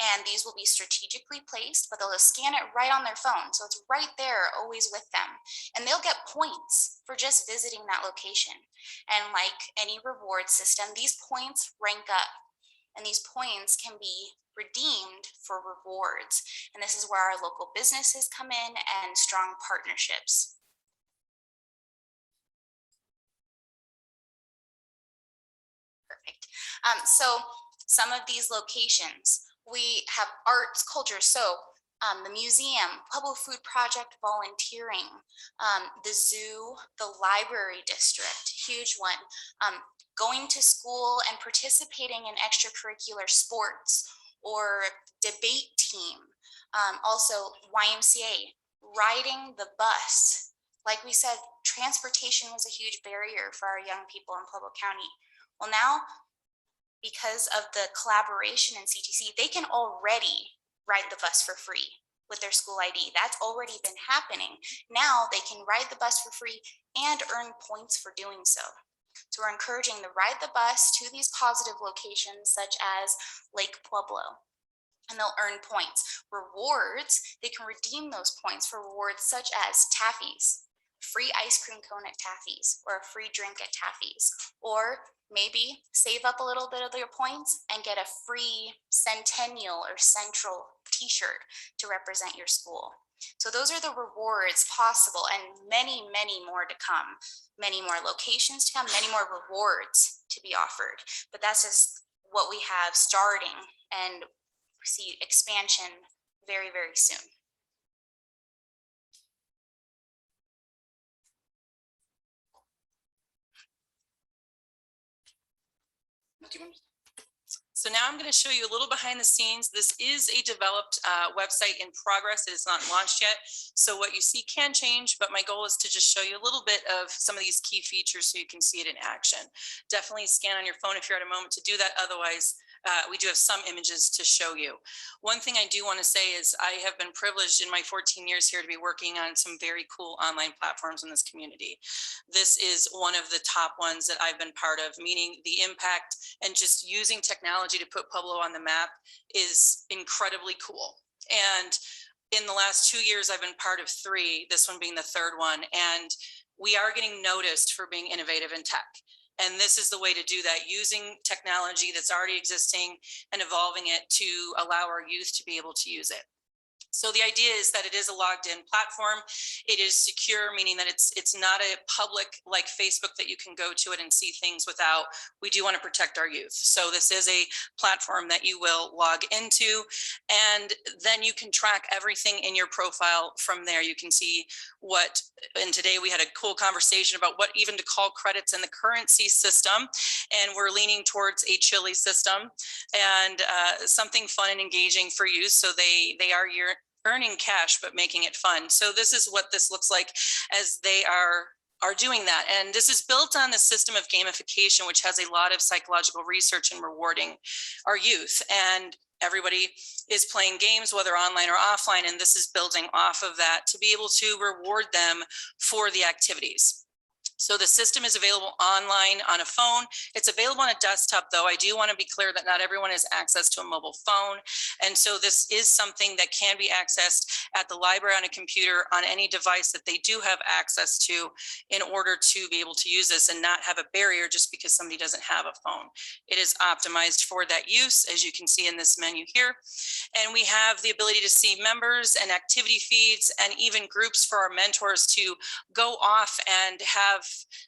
And these will be strategically placed, but they'll just scan it right on their phone. So it's right there, always with them. And they'll get points for just visiting that location. And like any reward system, these points rank up. And these points can be redeemed for rewards. And this is where our local businesses come in and strong partnerships. Perfect. So some of these locations, we have arts, culture. So the museum, Pueblo Food Project volunteering, the zoo, the library district, huge one, going to school and participating in extracurricular sports or debate team. Also YMCA, riding the bus. Like we said, transportation was a huge barrier for our young people in Pueblo County. Well, now, because of the collaboration in CTC, they can already ride the bus for free with their school ID. That's already been happening. Now they can ride the bus for free and earn points for doing so. So we're encouraging the ride the bus to these positive locations such as Lake Pueblo, and they'll earn points. Rewards, they can redeem those points for rewards such as taffies, free ice cream cone at Taffy's or a free drink at Taffy's, or maybe save up a little bit of your points and get a free Centennial or Central t-shirt to represent your school. So those are the rewards possible, and many, many more to come, many more locations to come, many more rewards to be offered. But that's just what we have starting, and see expansion very, very soon. So now I'm going to show you a little behind the scenes. This is a developed website in progress. It is not launched yet. So what you see can change, but my goal is to just show you a little bit of some of these key features so you can see it in action. Definitely scan on your phone if you're at a moment to do that. Otherwise, we do have some images to show you. One thing I do want to say is I have been privileged in my 14 years here to be working on some very cool online platforms in this community. This is one of the top ones that I've been part of, meaning the impact and just using technology to put Pueblo on the map is incredibly cool. And in the last 2 years, I've been part of 3, this one being the 3rd one, and we are getting noticed for being innovative in tech. And this is the way to do that, using technology that's already existing and evolving it to allow our youth to be able to use it. So the idea is that it is a logged in platform. It is secure, meaning that it's not a public like Facebook that you can go to it and see things without. We do want to protect our youth. So this is a platform that you will log into, and then you can track everything in your profile from there. You can see what, and today we had a cool conversation about what even to call credits in the currency system. And we're leaning towards a Chile system and something fun and engaging for you. So they are earning cash, but making it fun. So this is what this looks like as they are doing that. And this is built on the system of gamification, which has a lot of psychological research in rewarding our youth. And everybody is playing games, whether online or offline. And this is building off of that to be able to reward them for the activities. So the system is available online on a phone. It's available on a desktop, though. I do want to be clear that not everyone has access to a mobile phone. And so this is something that can be accessed at the library on a computer on any device that they do have access to in order to be able to use this and not have a barrier just because somebody doesn't have a phone. It is optimized for that use, as you can see in this menu here. And we have the ability to see members and activity feeds and even groups for our mentors to go off and have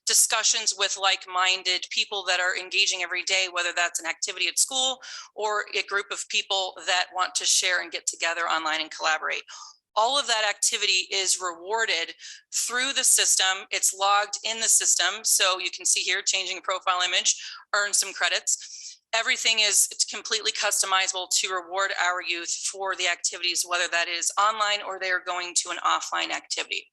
discussions with like-minded people that are engaging every day, whether that's an activity at school or a group of people that want to share and get together online and collaborate. All of that activity is rewarded through the system. It's logged in the system. So you can see here, changing a profile image, earn some credits. Everything is completely customizable to reward our youth for the activities, whether that is online or they are going to an offline activity.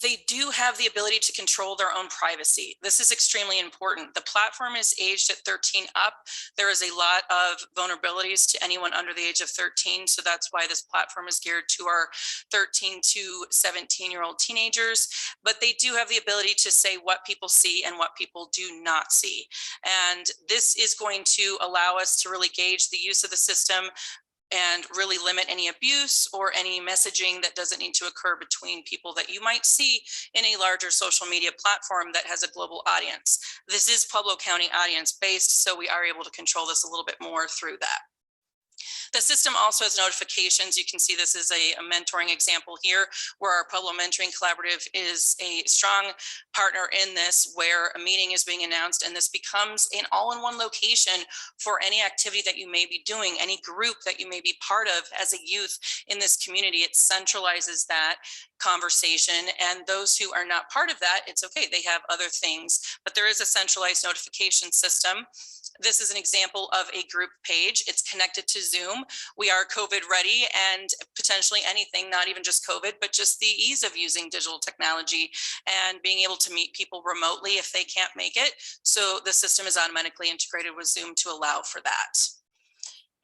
They do have the ability to control their own privacy. This is extremely important. The platform is aged at 13 up. There is a lot of vulnerabilities to anyone under the age of 13. So that's why this platform is geared to our 13 to 17-year-old teenagers. But they do have the ability to say what people see and what people do not see. And this is going to allow us to really gauge the use of the system and really limit any abuse or any messaging that doesn't need to occur between people that you might see in a larger social media platform that has a global audience. This is Pueblo County audience based, so we are able to control this a little bit more through that. The system also has notifications. You can see this is a mentoring example here where our Pueblo Mentoring Collaborative is a strong partner in this, where a meeting is being announced and this becomes an all-in-one location for any activity that you may be doing, any group that you may be part of as a youth in this community. It centralizes that conversation, and those who are not part of that, it's okay, they have other things, but there is a centralized notification system. This is an example of a group page. It's connected to Zoom. We are COVID ready, and potentially anything, not even just COVID, but just the ease of using digital technology and being able to meet people remotely if they can't make it. So the system is automatically integrated with Zoom to allow for that.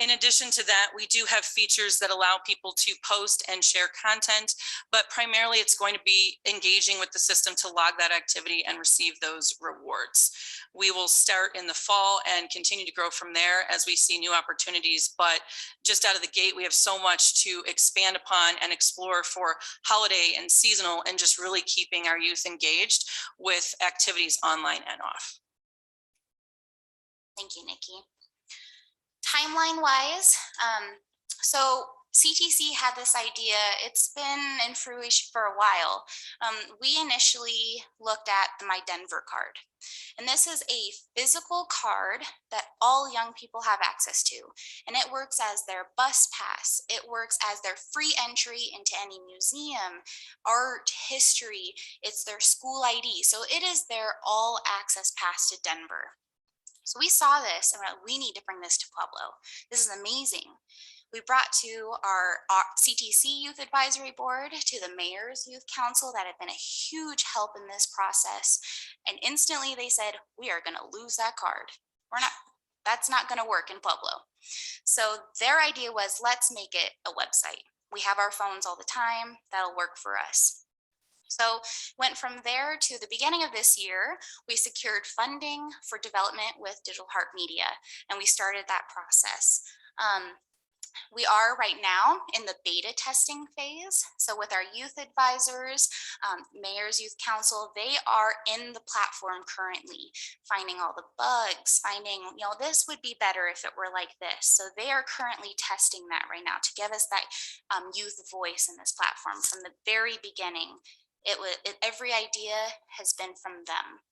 In addition to that, we do have features that allow people to post and share content, but primarily it's going to be engaging with the system to log that activity and receive those rewards. We will start in the fall and continue to grow from there as we see new opportunities, but just out of the gate, we have so much to expand upon and explore for holiday and seasonal, and just really keeping our youth engaged with activities online and off. Thank you, Nikki. Timeline wise, so CTC had this idea, it's been in fruition for a while. We initially looked at the My Denver card. And this is a physical card that all young people have access to. And it works as their bus pass. It works as their free entry into any museum, art, history. It's their school ID. So it is their all access pass to Denver. So we saw this and we're like, we need to bring this to Pueblo. This is amazing. We brought to our CTC Youth Advisory Board, to the Mayor's Youth Council that have been a huge help in this process. And instantly they said, we are gonna lose that card. That's not gonna work in Pueblo. So their idea was, let's make it a website. We have our phones all the time, that'll work for us. So went from there to the beginning of this year, we secured funding for development with Digital Heart Media, and we started that process. We are right now in the beta testing phase. So with our youth advisors, Mayor's Youth Council, they are in the platform currently, finding all the bugs, finding, this would be better if it were like this. So they are currently testing that right now to give us that youth voice in this platform. From the very beginning, every idea has been from them.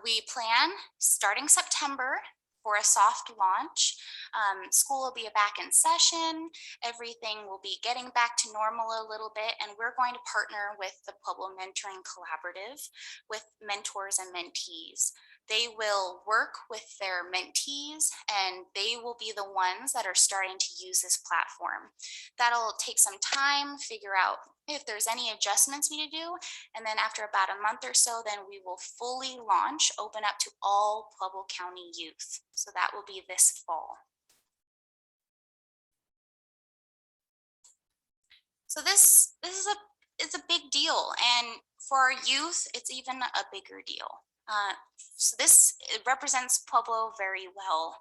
We plan starting September for a soft launch. School will be back in session. Everything will be getting back to normal a little bit, and we're going to partner with the Pueblo Mentoring Collaborative with mentors and mentees. They will work with their mentees, and they will be the ones that are starting to use this platform. That'll take some time, figure out if there's any adjustments we need to do, and then after about a month or so, then we will fully launch, open up to all Pueblo County youth. So that will be this fall. So it's a big deal, and for our youth, it's even a bigger deal. So it represents Pueblo very well.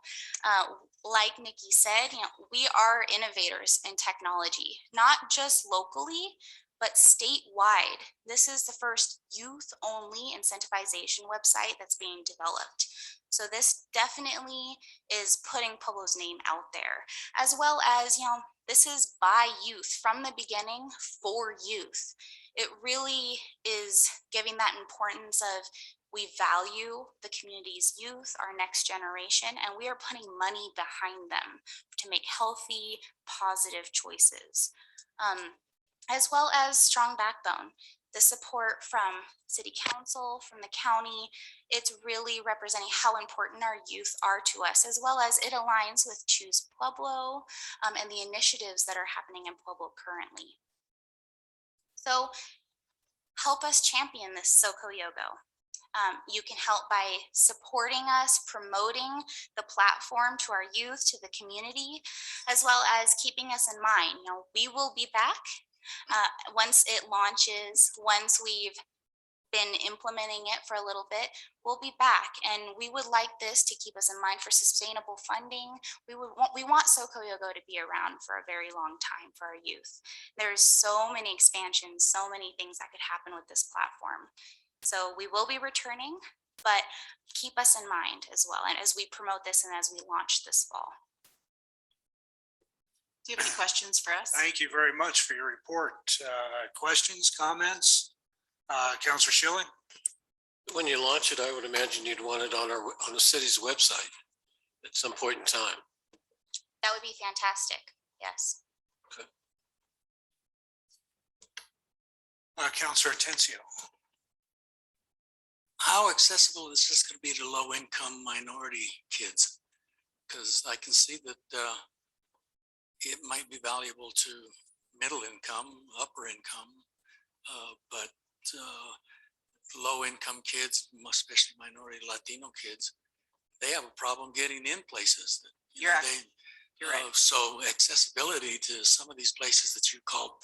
Like Nikki said, we are innovators in technology, not just locally, but statewide. This is the first youth-only incentivization website that's being developed. So this definitely is putting Pueblo's name out there, as well as, this is by youth from the beginning for youth. It really is giving that importance of, we value the community's youth, our next generation, and we are putting money behind them to make healthy, positive choices, as well as strong backbone. The support from City Council, from the county, it's really representing how important our youth are to us, as well as it aligns with Choose Pueblo and the initiatives that are happening in Pueblo currently. So help us champion this SoCoYoGo. You can help by supporting us, promoting the platform to our youth, to the community, as well as keeping us in mind. We will be back once it launches, once we've been implementing it for a little bit, we'll be back. And we would like this to keep us in mind for sustainable funding. We want SoCoYoGo to be around for a very long time for our youth. There's so many expansions, so many things that could happen with this platform. So we will be returning, but keep us in mind as well, and as we promote this and as we launch this fall. Do you have any questions for us? Thank you very much for your report. Questions, comments? Councilor Schilling? When you launch it, I would imagine you'd want it on the city's website at some point in time. That would be fantastic. Yes. Okay. Councilor Atencio. How accessible is this going to be to low-income minority kids? Because I can see that it might be valuable to middle income, upper income, but low-income kids, especially minority Latino kids, they have a problem getting in places. that, you You're know, ac- they- You're right. So accessibility to some of these places that you call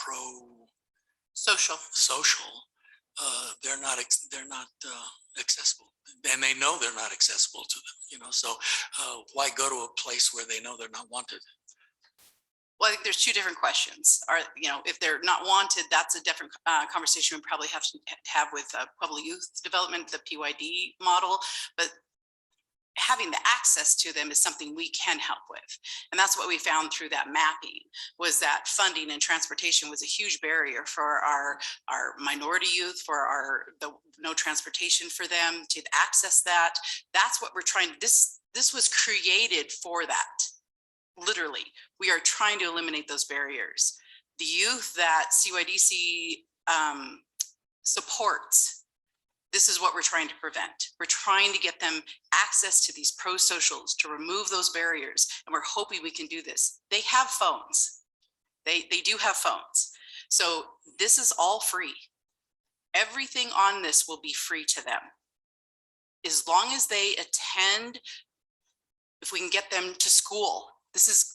Social. social, they're not accessible. And they know they're not accessible to them, you know, so why go to a place where they know they're not wanted? Well, I think there's two different questions. Are, you know, if they're not wanted, that's a different conversation we probably have to have with Pueblo Youth Development, the PYD model. But having the access to them is something we can help with. And that's what we found through that mapping, was that funding and transportation was a huge barrier for our minority youth, for the no transportation for them to access that. That's what we're trying. This was created for that. Literally, we are trying to eliminate those barriers. The youth that CYDC supports, this is what we're trying to prevent. We're trying to get them access to these pro-socials, to remove those barriers, and we're hoping we can do this. They have phones. They do have phones. So this is all free. Everything on this will be free to them. As long as they attend, if we can get them to school,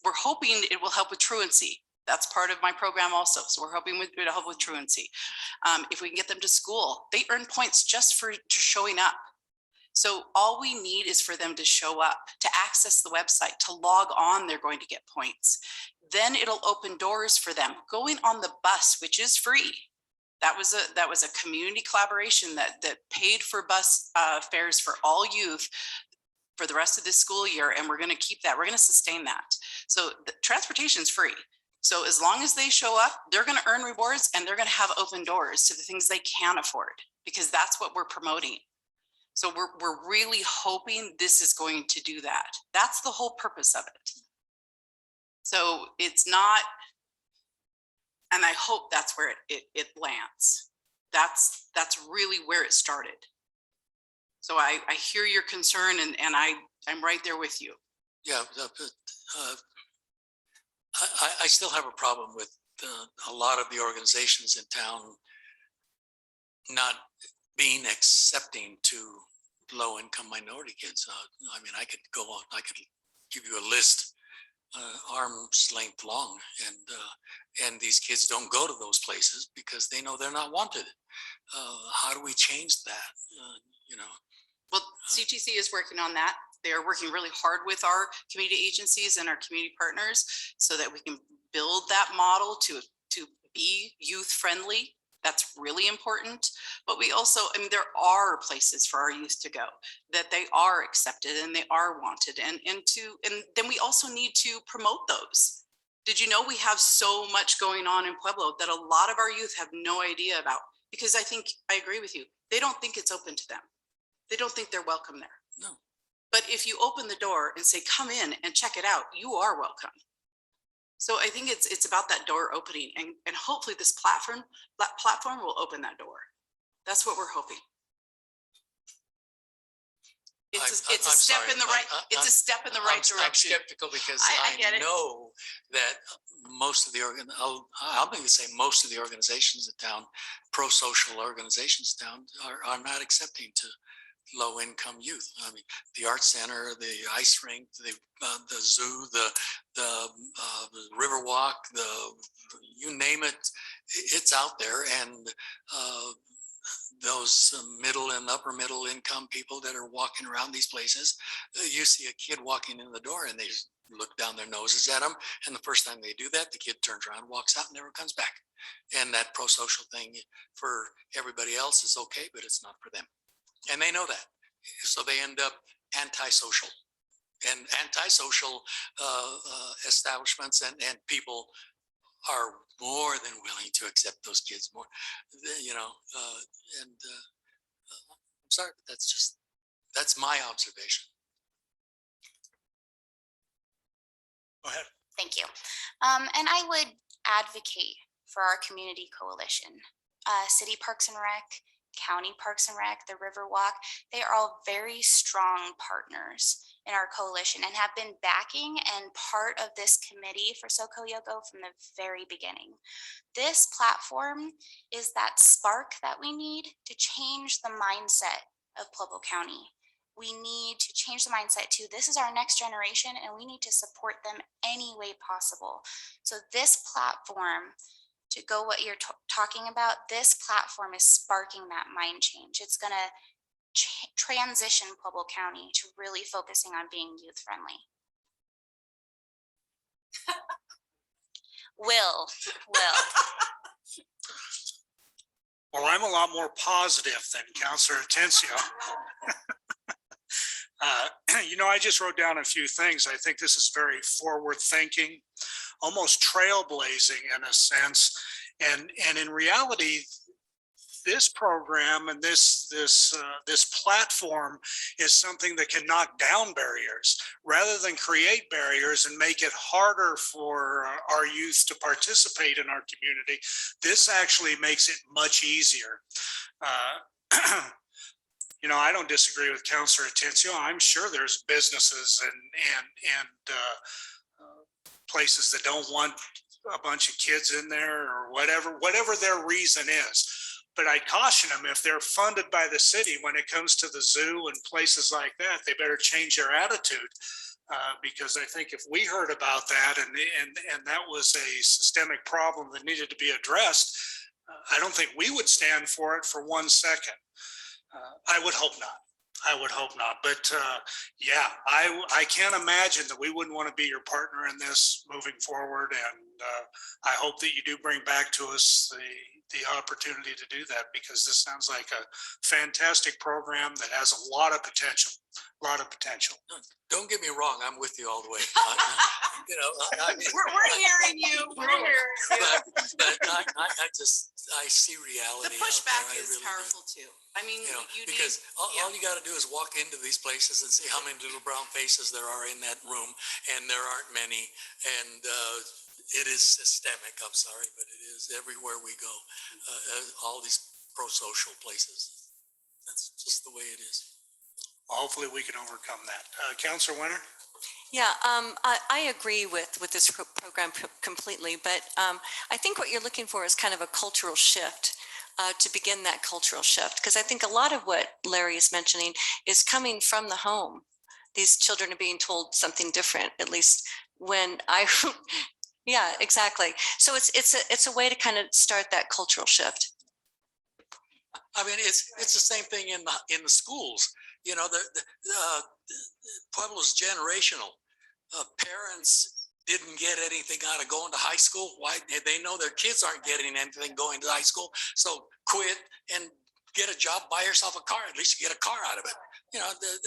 we're hoping it will help with truancy. That's part of my program also. So we're hoping it'll help with truancy. If we can get them to school, they earn points just for showing up. So all we need is for them to show up, to access the website, to log on, they're going to get points. Then it'll open doors for them. Going on the bus, which is free. That was a community collaboration that paid for bus fares for all youth for the rest of this school year. And we're going to keep that. We're going to sustain that. So the transportation is free. So as long as they show up, they're going to earn rewards, and they're going to have open doors to the things they can afford, because that's what we're promoting. So we're really hoping this is going to do that. That's the whole purpose of it. So it's not, and I hope that's where it lands. That's really where it started. So I hear your concern, and I'm right there with you. Yeah, I still have a problem with a lot of the organizations in town not being accepting to low-income minority kids. I mean, I could go on, I could give you a list arm's length long, and these kids don't go to those places because they know they're not wanted. How do we change that? You know, Well, CTC is working on that. They're working really hard with our community agencies and our community partners so that we can build that model to be youth friendly. That's really important. But we also, I mean, there are places for our youth to go that they are accepted and they are wanted, and then we also need to promote those. Did you know we have so much going on in Pueblo that a lot of our youth have no idea about? Because I think I agree with you. They don't think it's open to them. They don't think they're welcome there. No. But if you open the door and say, come in and check it out, you are welcome. So I think it's about that door opening, and hopefully this platform will open that door. That's what we're hoping. It's a step in the right, it's a step in the right direction. I'm skeptical because I get I it. know that most of the I'm going to say most of the organizations in town, pro-social organizations in town, are not accepting to low-income youth. I mean, the art center, the ice rink, the zoo, the river walk, you name it, it's out there. And those middle and upper middle income people that are walking around these places, you see a kid walking in the door and they look down their noses at them. And the first time they do that, the kid turns around, walks out, and never comes back. And that pro-social thing for everybody else is okay, but it's not for them. And they know that. So they end up antisocial. And antisocial establishments and people are more than willing to accept those kids more, you know, I'm sorry, but that's my observation. Go ahead. Thank you. And I would advocate for our community coalition, City Parks and Rec, County Parks and Rec, the Riverwalk. They are all very strong partners in our coalition and have been backing and part of this committee for SoCo from the very beginning. This platform is that spark that we need to change the mindset of Pueblo County. We need to change the mindset to this is our next generation and we need to support them any way possible. So this platform, to go what you're talking about, this platform is sparking that mind change. It's going to transition Pueblo County to really focusing on being youth friendly. Will. Well, I'm a lot more positive than Councilor Atencio. I just wrote down a few things. I think this is very forward thinking, almost trailblazing in a sense. And in reality, this program and this platform is something that can knock down barriers rather than create barriers and make it harder for our youth to participate in our community. This actually makes it much easier. I don't disagree with Councilor Atencio. I'm sure there's businesses and places that don't want a bunch of kids in there or whatever their reason is. But I caution them, if they're funded by the city when it comes to the zoo and places like that, they better change their attitude. Because I think if we heard about that and that was a systemic problem that needed to be addressed, I don't think we would stand for it for 1 second. I would hope not. But yeah, I can't imagine that we wouldn't want to be your partner in this moving forward. And I hope that you do bring back to us the opportunity to do that, because this sounds like a fantastic program that has a lot of potential. Don't get me wrong, I'm with you all the way. We're hearing you. We're hearing you. But I see reality. The pushback out there. is really powerful too. I mean, because all you got to do is walk into these places and see how many little brown faces there are in that room, and there aren't many. And it is systemic. I'm sorry, but it is everywhere we go. All these pro-social places. That's just the way it is. Hopefully we can overcome that. Councilor Winter? Yeah, I agree with this program completely, but I think what you're looking for is kind of a cultural shift to begin that cultural shift, because I think a lot of what Larry is mentioning is coming from the home. These children are being told something different, at least when yeah, exactly. So it's a way to kind of start that cultural shift. I mean, it's the same thing in the schools. Pueblo's generational. Parents didn't get anything out of going to high school. Why? They know their kids aren't getting anything going to high school. So quit and get a job, buy yourself a car. At least you get a car out of it.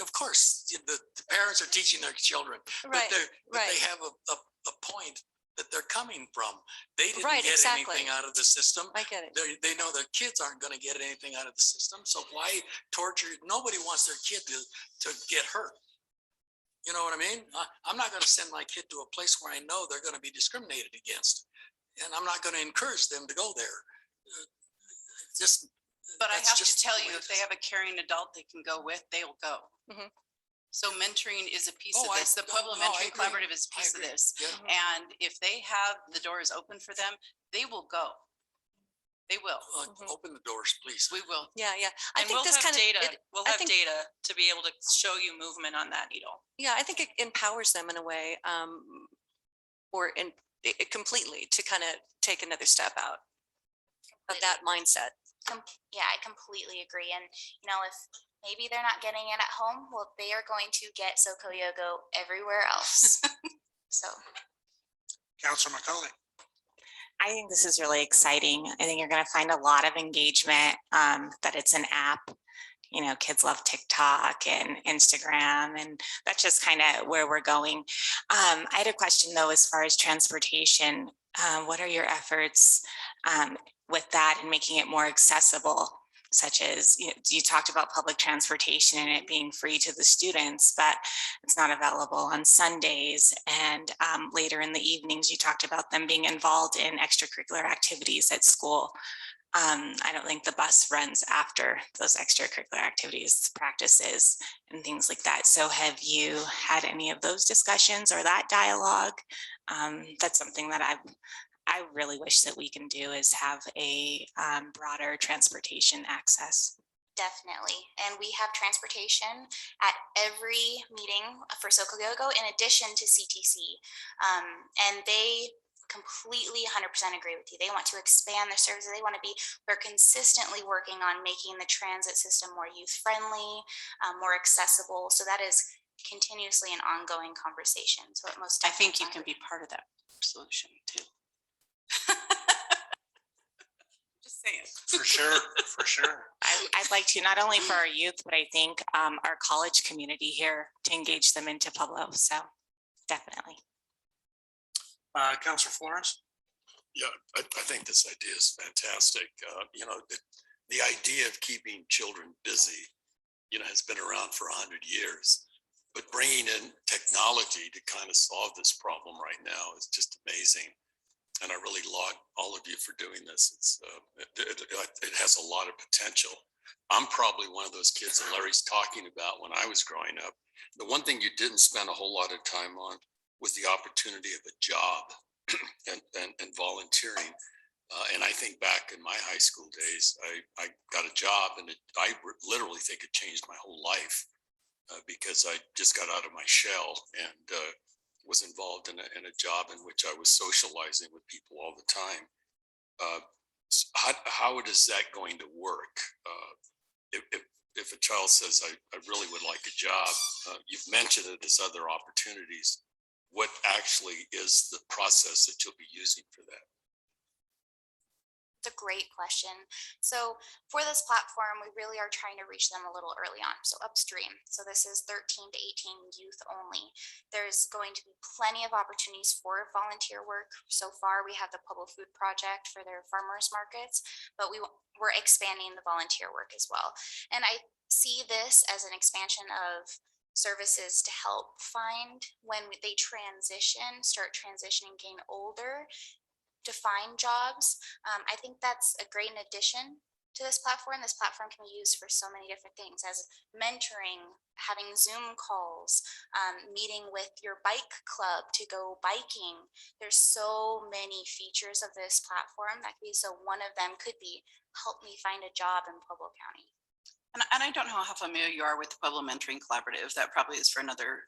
Of course, the parents are teaching their children, Right, but they have a point that they're coming from. They didn't Right, get exactly. anything out of the system. I get it. They know their kids aren't going to get anything out of the system. So why torture? Nobody wants their kid to get hurt. You know what I mean? I'm not going to send my kid to a place where I know they're going to be discriminated against. And I'm not going to encourage them to go there. But I that's have to just tell the way you, it if they is. have a caring adult they can go with, they will go. Mhm. So mentoring is a piece Oh, of this. The Pueblo I Mentoring agree. Collaborative is a I piece of agree. this. Yeah. And if they have the doors open for them, they will go. They will. Open the doors, please. We will. Yeah. I And think we'll this have kind of data, we'll I have think- data to be able to show you movement on that needle. Yeah, I think it empowers them in a way, completely to kind of take another step out of that mindset. Yeah, I completely agree. And, if maybe they're not getting it at home, well, they are going to get Sokoyogo everywhere else. So. Councilor McCauley? I think this is really exciting. I think you're going to find a lot of engagement, that it's an app. Kids love TikTok and Instagram, and that's just kind of where we're going. I had a question though, as far as transportation. What are your efforts with that and making it more accessible? Such as, you talked about public transportation and it being free to the students, but it's not available on Sundays. And later in the evenings, you talked about them being involved in extracurricular activities at school. I don't think the bus runs after those extracurricular activities, practices, and things like that. So have you had any of those discussions or that dialogue? That's something that I really wish that we can do, is have a broader transportation access Definitely. And we have transportation at every meeting for Sokoyogo in addition to CTC. And they completely 100% agree with you. They want to expand their services. We're consistently working on making the transit system more youth friendly, more accessible. So that is continuously an ongoing conversation. So it most I think you can definitely- be part of that solution too. Just saying. For sure, for sure. I'd like to, not only for our youth, but I think our college community here to engage them into Pueblo. So definitely. Councilor Flores? Yeah, I think this idea is fantastic. You know, the idea of keeping children busy, you know, has been around for 100 years. But bringing in technology to kind of solve this problem right now is just amazing. And I really laud all of you for doing this. It has a lot of potential. I'm probably one of those kids that Larry's talking about when I was growing up. The one thing you didn't spend a whole lot of time on was the opportunity of a job and volunteering. And I think back in my high school days, I got a job and I literally think it changed my whole life because I just got out of my shell and was involved in a job in which I was socializing with people all the time. How is that going to work? If a child says, I really would like a job, you've mentioned it as other opportunities. What actually is the process that you'll be using for that? It's a great question. So for this platform, we really are trying to reach them a little early on, so upstream. So this is 13 to 18 youth only. There's going to be plenty of opportunities for volunteer work. So far, we have the Pueblo Food Project for their farmers markets, but we're expanding the volunteer work as well. And I see this as an expansion of services to help find when they start transitioning, getting older, to find jobs. I think that's a great addition to this platform. This platform can be used for so many different things, as mentoring, having Zoom calls, meeting with your bike club to go biking. There's so many features of this platform that could be, so one of them could be help me find a job in Pueblo County. And I don't know how familiar you are with the Pueblo Mentoring Collaborative. That probably is for another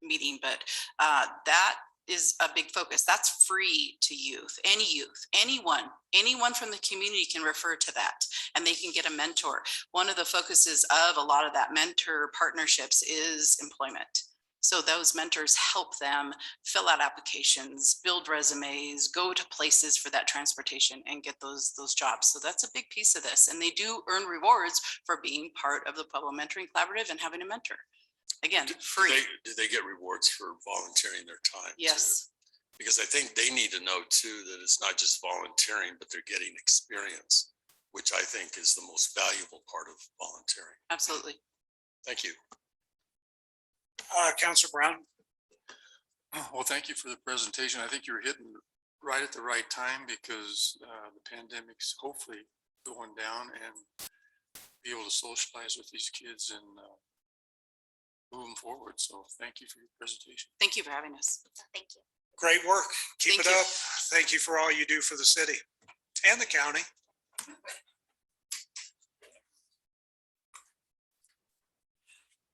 meeting, but that is a big focus. That's free to youth, anyone from the community can refer to that and they can get a mentor. One of the focuses of a lot of that mentor partnerships is employment. So those mentors help them fill out applications, build resumes, go to places for that transportation and get those jobs. So that's a big piece of this. And they do earn rewards for being part of the Pueblo Mentoring Collaborative and having a mentor. Again, free. Do they get rewards for volunteering their time? Yes. Too? Because I think they need to know too that it's not just volunteering, but they're getting experience, which I think is the most valuable part of volunteering. Absolutely. Thank you. Councilor Brown? Well, thank you for the presentation. I think you're hitting right at the right time because the pandemic's hopefully going down and be able to socialize with these kids and moving forward. So thank you for your presentation. Thank you for having us. Thank you. Great work. Keep Thank it you. up. Thank you for all you do for the city and the county.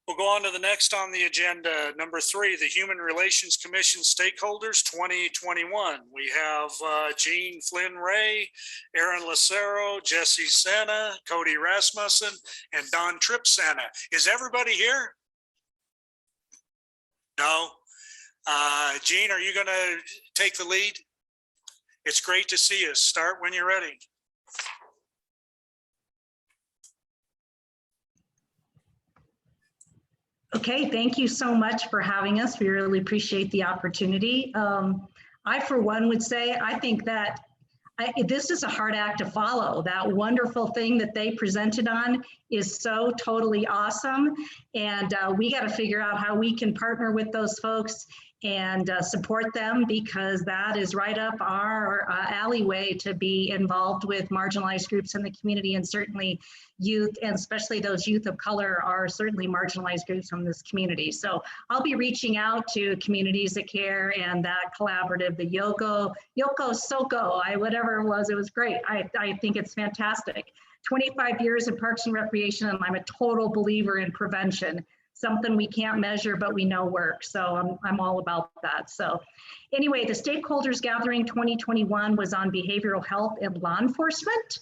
We'll go on to the next on the agenda. Number 3, the Human Relations Commission Stakeholders 2021. We have Jean Flynn Ray, Aaron Lucero, Jesse Sena, Cody Rasmussen, and Don Tripp Sena. Is everybody here? No. Jean, are you going to take the lead? It's great to see you. Start when you're ready. Okay, thank you so much for having us. We really appreciate the opportunity. I, for one, would say I think that this is a hard act to follow. That wonderful thing that they presented on is so totally awesome. And we got to figure out how we can partner with those folks and support them, because that is right up our alleyway to be involved with marginalized groups in the community, and certainly youth, and especially those youth of color are certainly marginalized groups from this community. So I'll be reaching out to communities that care and that collaborative, the Yoko Soko, whatever it was great. I think it's fantastic. 25 years in Parks and Recreation, and I'm a total believer in prevention. Something we can't measure, but we know works. So I'm all about that. So anyway, the stakeholders gathering 2021 was on behavioral health and law enforcement.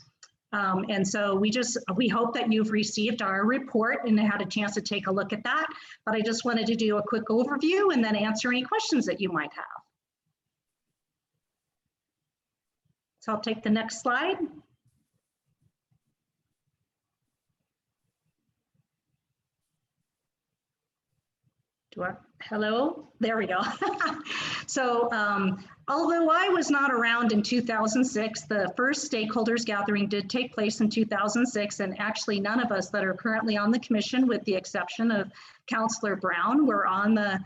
And so we hope that you've received our report and had a chance to take a look at that. But I just wanted to do a quick overview and then answer any questions that you might have. So I'll take the next slide. Hello, there we go. So although I was not around in 2006, the first stakeholders gathering did take place in 2006, and actually none of us that are currently on the commission, with the exception of Councillor Brown, were on the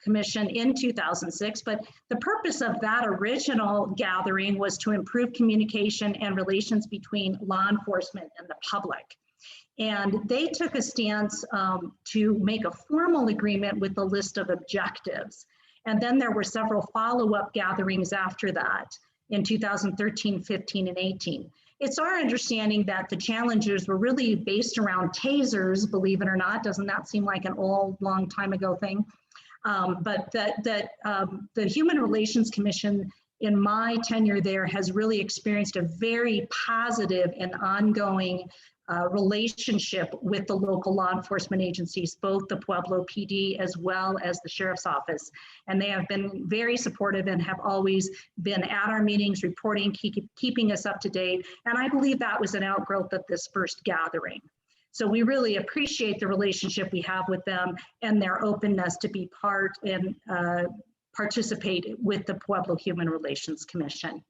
commission in 2006. But the purpose of that original gathering was to improve communication and relations between law enforcement and the public. And they took a stance to make a formal agreement with a list of objectives. And then there were several follow-up gatherings after that in 2013, 15, and 18. It's our understanding that the challenges were really based around tasers, believe it or not. Doesn't that seem like an old, long time ago thing? But the Human Relations Commission, in my tenure there, has really experienced a very positive and ongoing relationship with the local law enforcement agencies, both the Pueblo PD as well as the Sheriff's Office. And they have been very supportive and have always been at our meetings, reporting, keeping us up to date. And I believe that was an outgrowth of this first gathering. So we really appreciate the relationship we have with them and their openness to be part and participate with the Pueblo Human Relations Commission.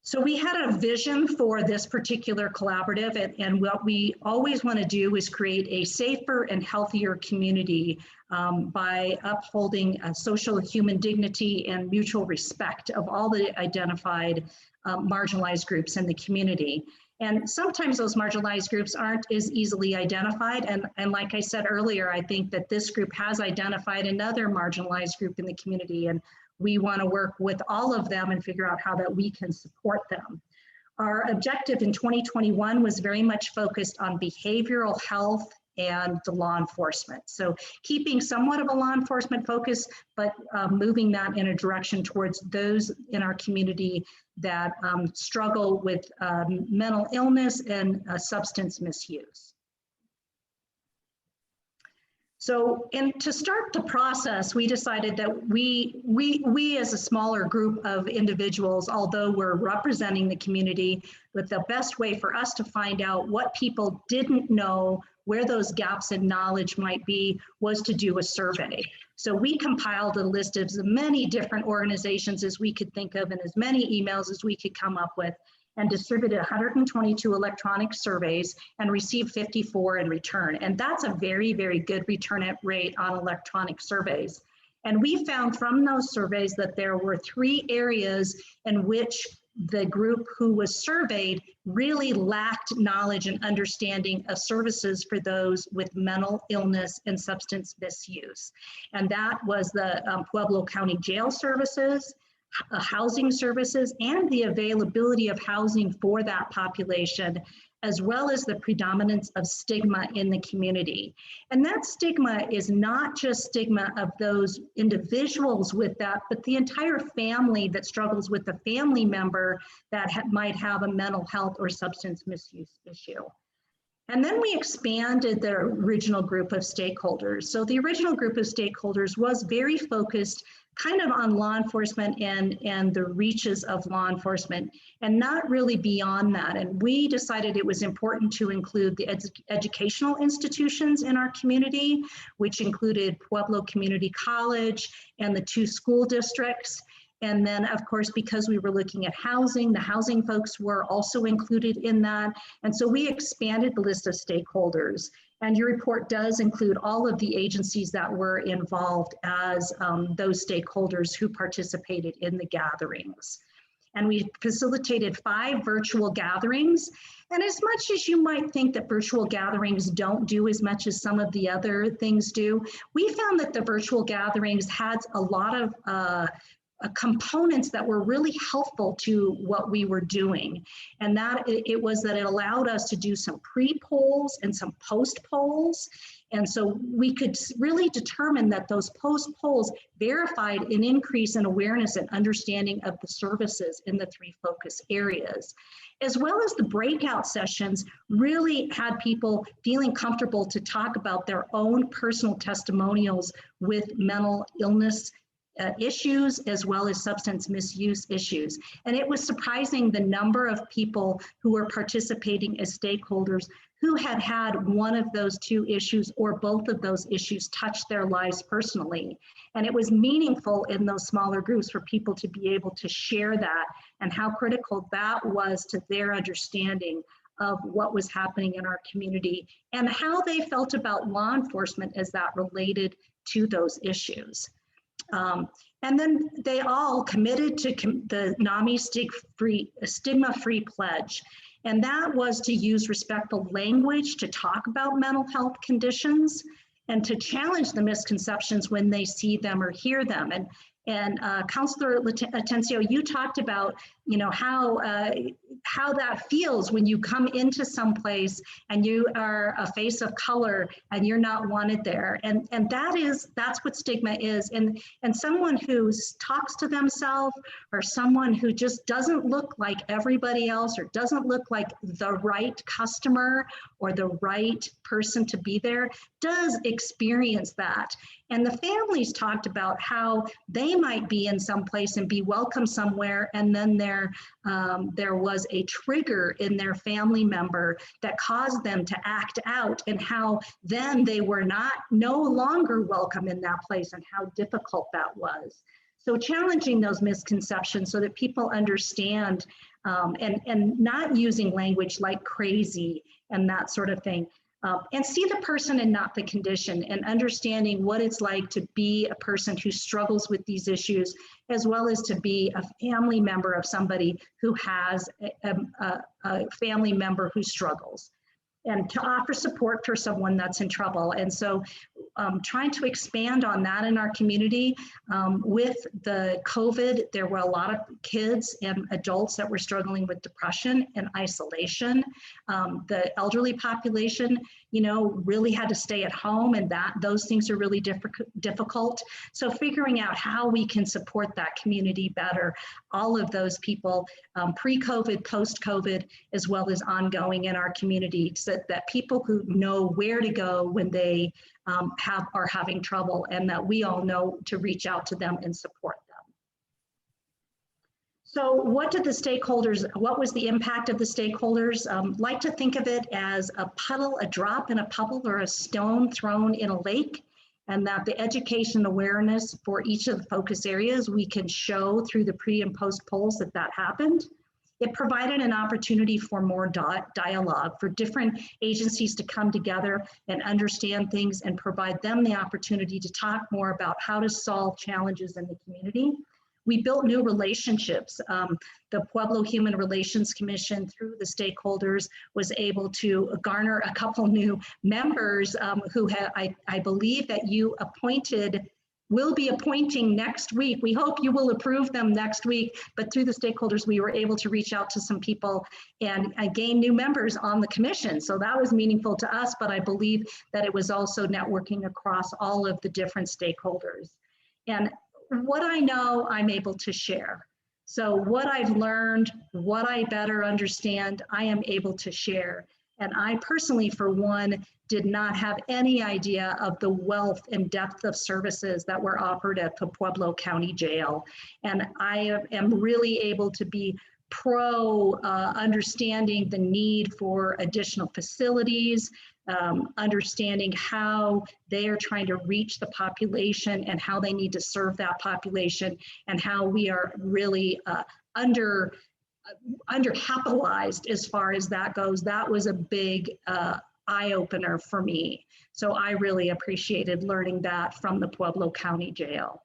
So we had a vision for this particular collaborative, and what we always want to do is create a safer and healthier community by upholding social human dignity and mutual respect of all the identified marginalized groups in the community. And sometimes those marginalized groups aren't as easily identified. And like I said earlier, I think that this group has identified another marginalized group in the community, and we want to work with all of them and figure out how that we can support them. Our objective in 2021 was very much focused on behavioral health and the law enforcement. So keeping somewhat of a law enforcement focus, but moving that in a direction towards those in our community that struggle with mental illness and substance misuse. So, and to start the process, we decided that we as a smaller group of individuals, although we're representing the community, but the best way for us to find out what people didn't know, where those gaps in knowledge might be, was to do a survey. So we compiled a list of as many different organizations as we could think of and as many emails as we could come up with, and distributed 122 electronic surveys and received 54 in return. And that's a very, very good return rate on electronic surveys. And we found from those surveys that there were 3 areas in which the group who was surveyed really lacked knowledge and understanding of services for those with mental illness and substance misuse. And that was the Pueblo County Jail Services, housing services, and the availability of housing for that population, as well as the predominance of stigma in the community. And that stigma is not just stigma of those individuals with that, but the entire family that struggles with a family member that might have a mental health or substance misuse issue. And then we expanded the original group of stakeholders. So the original group of stakeholders was very focused kind of on law enforcement and the reaches of law enforcement, and not really beyond that. And we decided it was important to include the educational institutions in our community, which included Pueblo Community College and the 2 school districts. And then, of course, because we were looking at housing, the housing folks were also included in that. And so we expanded the list of stakeholders. And your report does include all of the agencies that were involved as those stakeholders who participated in the gatherings. And we facilitated 5 virtual gatherings. And as much as you might think that virtual gatherings don't do as much as some of the other things do, we found that the virtual gatherings had a lot of components that were really helpful to what we were doing. And that it was that it allowed us to do some pre-polls and some post-polls. And so we could really determine that those post-polls verified an increase in awareness and understanding of the services in the 3 focus areas, as well as the breakout sessions really had people feeling comfortable to talk about their own personal testimonials with mental illness issues, as well as substance misuse issues. And it was surprising the number of people who were participating as stakeholders who had had one of those 2 issues or both of those issues touch their lives personally. And it was meaningful in those smaller groups for people to be able to share that and how critical that was to their understanding of what was happening in our community and how they felt about law enforcement as that related to those issues. And then they all committed to the NAMI stigma-free pledge. And that was to use respectful language to talk about mental health conditions and to challenge the misconceptions when they see them or hear them. And Councilor Atencio, you talked about, you know, how that feels when you come into some place and you are a face of color and you're not wanted there. And that's what stigma is. And someone who talks to themselves or someone who just doesn't look like everybody else or doesn't look like the right customer or the right person to be there does experience that. And the families talked about how they might be in some place and be welcome somewhere, and then there was a trigger in their family member that caused them to act out, and how then they were no longer welcome in that place and how difficult that was. So challenging those misconceptions so that people understand and not using language like crazy and that sort of thing. And see the person and not the condition, and understanding what it's like to be a person who struggles with these issues, as well as to be a family member of somebody who has a family member who struggles, and to offer support for someone that's in trouble. And so trying to expand on that in our community. With the COVID, there were a lot of kids and adults that were struggling with depression and isolation. The elderly population, you know, really had to stay at home, and those things are really difficult. So figuring out how we can support that community better, all of those people, pre-COVID, post-COVID, as well as ongoing in our community, so that people who know where to go when they are having trouble, and that we all know to reach out to them and support them. So what was the impact of the stakeholders? Like to think of it as a puddle, a drop in a puddle, or a stone thrown in a lake, and that the education awareness for each of the focus areas, we can show through the pre and post polls that happened. It provided an opportunity for more dialogue, for different agencies to come together and understand things and provide them the opportunity to talk more about how to solve challenges in the community. We built new relationships. The Pueblo Human Relations Commission, through the stakeholders, was able to garner a couple new members who I believe that you will be appointing next week. We hope you will approve them next week, but through the stakeholders, we were able to reach out to some people and gain new members on the commission. So that was meaningful to us, but I believe that it was also networking across all of the different stakeholders. And what I know, I'm able to share. So what I've learned, what I better understand, I am able to share. And I personally, for one, did not have any idea of the wealth and depth of services that were offered at the Pueblo County Jail. And I am really able to be understanding the need for additional facilities, understanding how they are trying to reach the population and how they need to serve that population, and how we are really undercapitalized as far as that goes. That was a big eye-opener for me. So I really appreciated learning that from the Pueblo County Jail.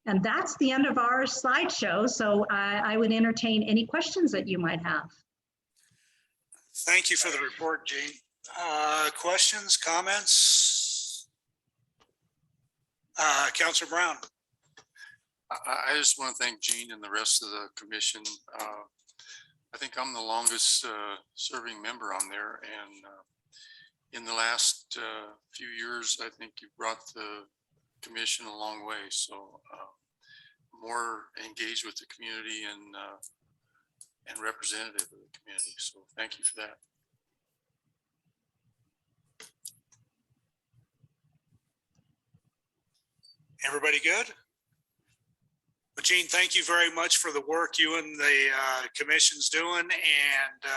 And that's the end of our slideshow. So I would entertain any questions that you might have. Thank you for the report, Jean. Questions, comments? Councilor Brown. I just want to thank Gene and the rest of the commission. I think I'm the longest serving member on there, and in the last few years, I think you brought the commission a long way. So more engaged with the community and representative of the community. So thank you for that. Everybody good? Well, Gene, thank you very much for the work you and the commission's doing, and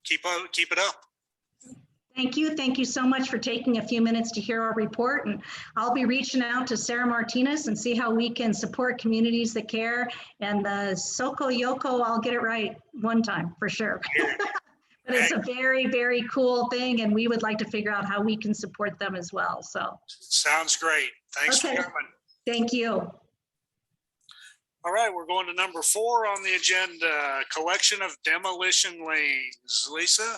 keep it up. Thank you. Thank you so much for taking a few minutes to hear our report. And I'll be reaching out to Sarah Martinez and see how we can support communities that care. And the Soko Yoko, I'll get it right one time for sure. But it's a very, very cool thing. And we would like to figure out how we can support them as well. So. Sounds great. Thanks for coming. Thank you. All right, we're going to number 4 on the agenda, collection of demolition liens. Lisa?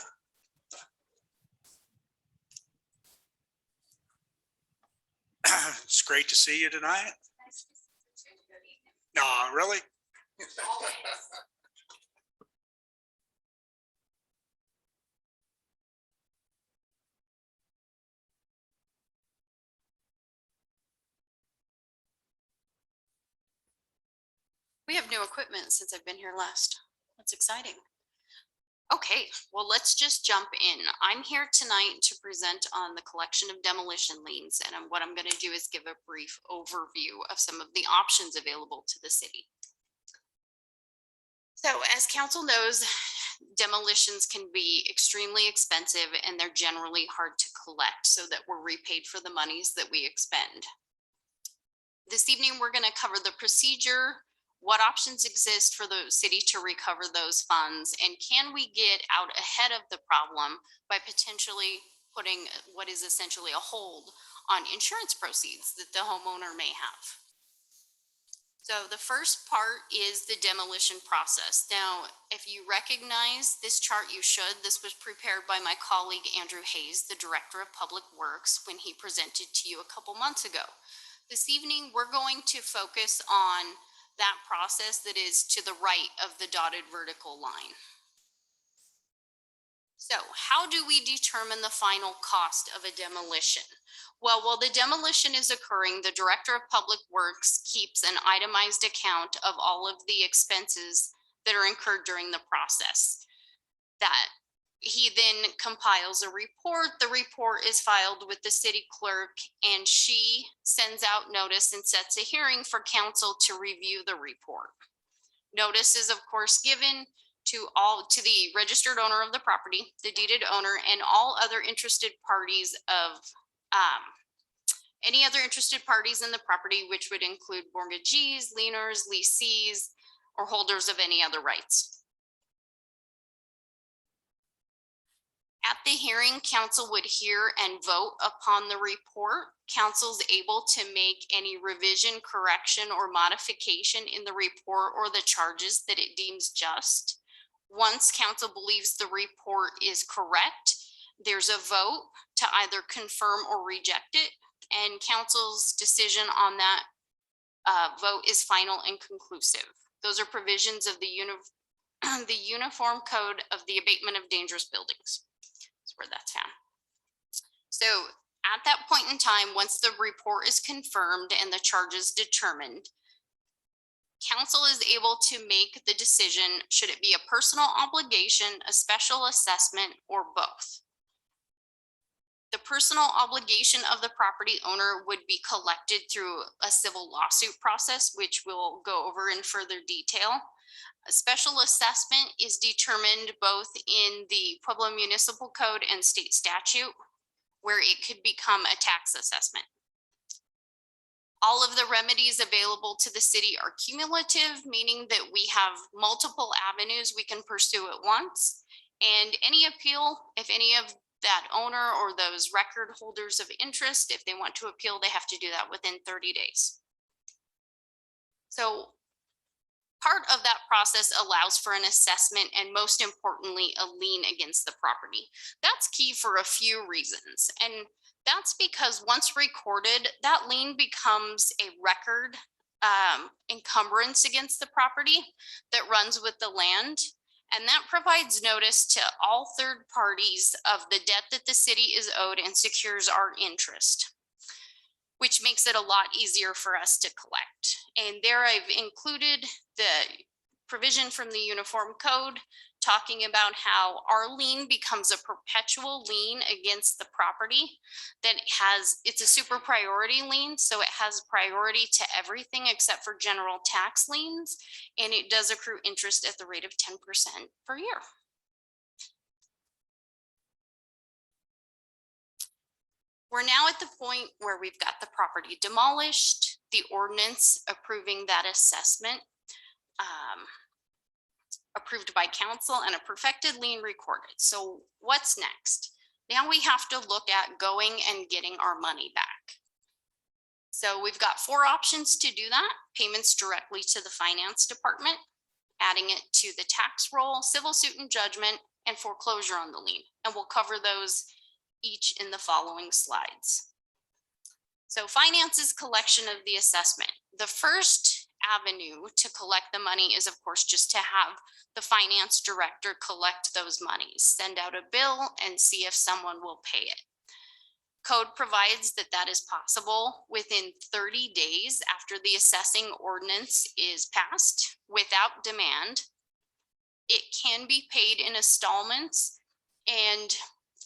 It's great to see you tonight. No, really? We have new equipment since I've been here last. That's exciting. Okay, well, let's just jump in. I'm here tonight to present on the collection of demolition liens, and what I'm going to do is give a brief overview of some of the options available to the city. So as council knows, demolitions can be extremely expensive and they're generally hard to collect so that we're repaid for the monies that we expend. This evening, we're going to cover the procedure, what options exist for the city to recover those funds, and can we get out ahead of the problem by potentially putting what is essentially a hold on insurance proceeds that the homeowner may have. So the first part is the demolition process. Now, if you recognize this chart, you should. This was prepared by my colleague, Andrew Hayes, the Director of Public Works, when he presented to you a couple months ago. This evening, we're going to focus on that process that is to the right of the dotted vertical line. So how do we determine the final cost of a demolition? Well, while the demolition is occurring, the Director of Public Works keeps an itemized account of all of the expenses that are incurred during the process. That he then compiles a report. The report is filed with the city clerk, and she sends out notice and sets a hearing for council to review the report. Notice is of course given to the registered owner of the property, the deeded owner, and all other interested parties of any other interested parties in the property, which would include mortgagees, lieners, leasees, or holders of any other rights. At the hearing, council would hear and vote upon the report. Council's able to make any revision, correction, or modification in the report or the charges that it deems just. Once council believes the report is correct, there's a vote to either confirm or reject it, and council's decision on that vote is final and conclusive. Those are provisions of the Uniform Code of the Abatement of Dangerous Buildings. That's where that's found. So at that point in time, once the report is confirmed and the charges determined, council is able to make the decision, should it be a personal obligation, a special assessment, or both. The personal obligation of the property owner would be collected through a civil lawsuit process, which we'll go over in further detail. A special assessment is determined both in the Pueblo Municipal Code and state statute, where it could become a tax assessment. All of the remedies available to the city are cumulative, meaning that we have multiple avenues we can pursue at once. And any appeal, if any of that owner or those record holders of interest, if they want to appeal, they have to do that within 30 days. So part of that process allows for an assessment and, most importantly, a lien against the property. That's key for a few reasons. And that's because once recorded, that lien becomes a record encumbrance against the property that runs with the land. And that provides notice to all third parties of the debt that the city is owed and secures our interest, which makes it a lot easier for us to collect. And there I've included the provision from the Uniform Code talking about how our lien becomes a perpetual lien against the property that it's a super priority lien. So it has priority to everything except for general tax liens. And it does accrue interest at the rate of 10% per year. We're now at the point where we've got the property demolished, the ordinance approving that assessment approved by council, and a perfected lien recorded. So what's next? Now we have to look at going and getting our money back. So we've got 4 options to do that: payments directly to the finance department, adding it to the tax roll, civil suit and judgment, and foreclosure on the lien. And we'll cover those each in the following slides. So finance is collection of the assessment. The first avenue to collect the money is, of course, just to have the finance director collect those monies, send out a bill and see if someone will pay it. Code provides that that is possible within 30 days after the assessing ordinance is passed without demand. It can be paid in installments, and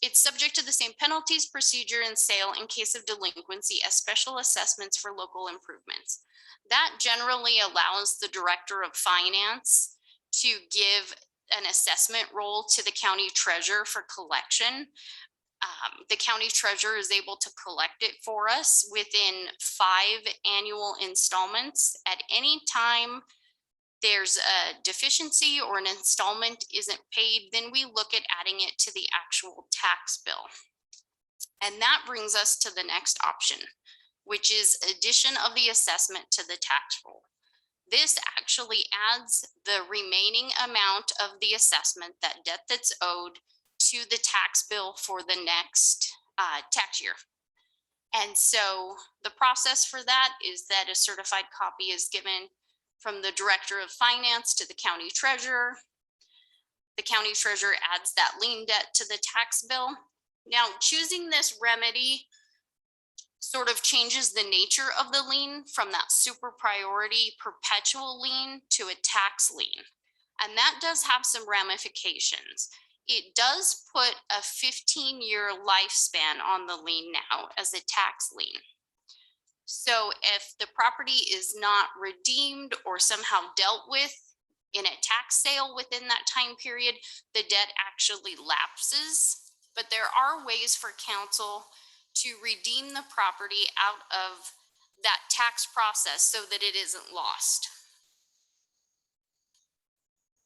it's subject to the same penalties, procedure, and sale in case of delinquency as special assessments for local improvements. That generally allows the director of finance to give an assessment roll to the county treasurer for collection. The county treasurer is able to collect it for us within 5 annual installments. At any time there's a deficiency or an installment isn't paid, then we look at adding it to the actual tax bill. And that brings us to the next option, which is addition of the assessment to the tax roll. This actually adds the remaining amount of the assessment, that debt that's owed, to the tax bill for the next tax year. And so the process for that is that a certified copy is given from the director of finance to the county treasurer. The county treasurer adds that lien debt to the tax bill. Now, choosing this remedy sort of changes the nature of the lien from that super priority perpetual lien to a tax lien. And that does have some ramifications. It does put a 15-year lifespan on the lien now as a tax lien. So if the property is not redeemed or somehow dealt with in a tax sale within that time period, the debt actually lapses. But there are ways for council to redeem the property out of that tax process so that it isn't lost.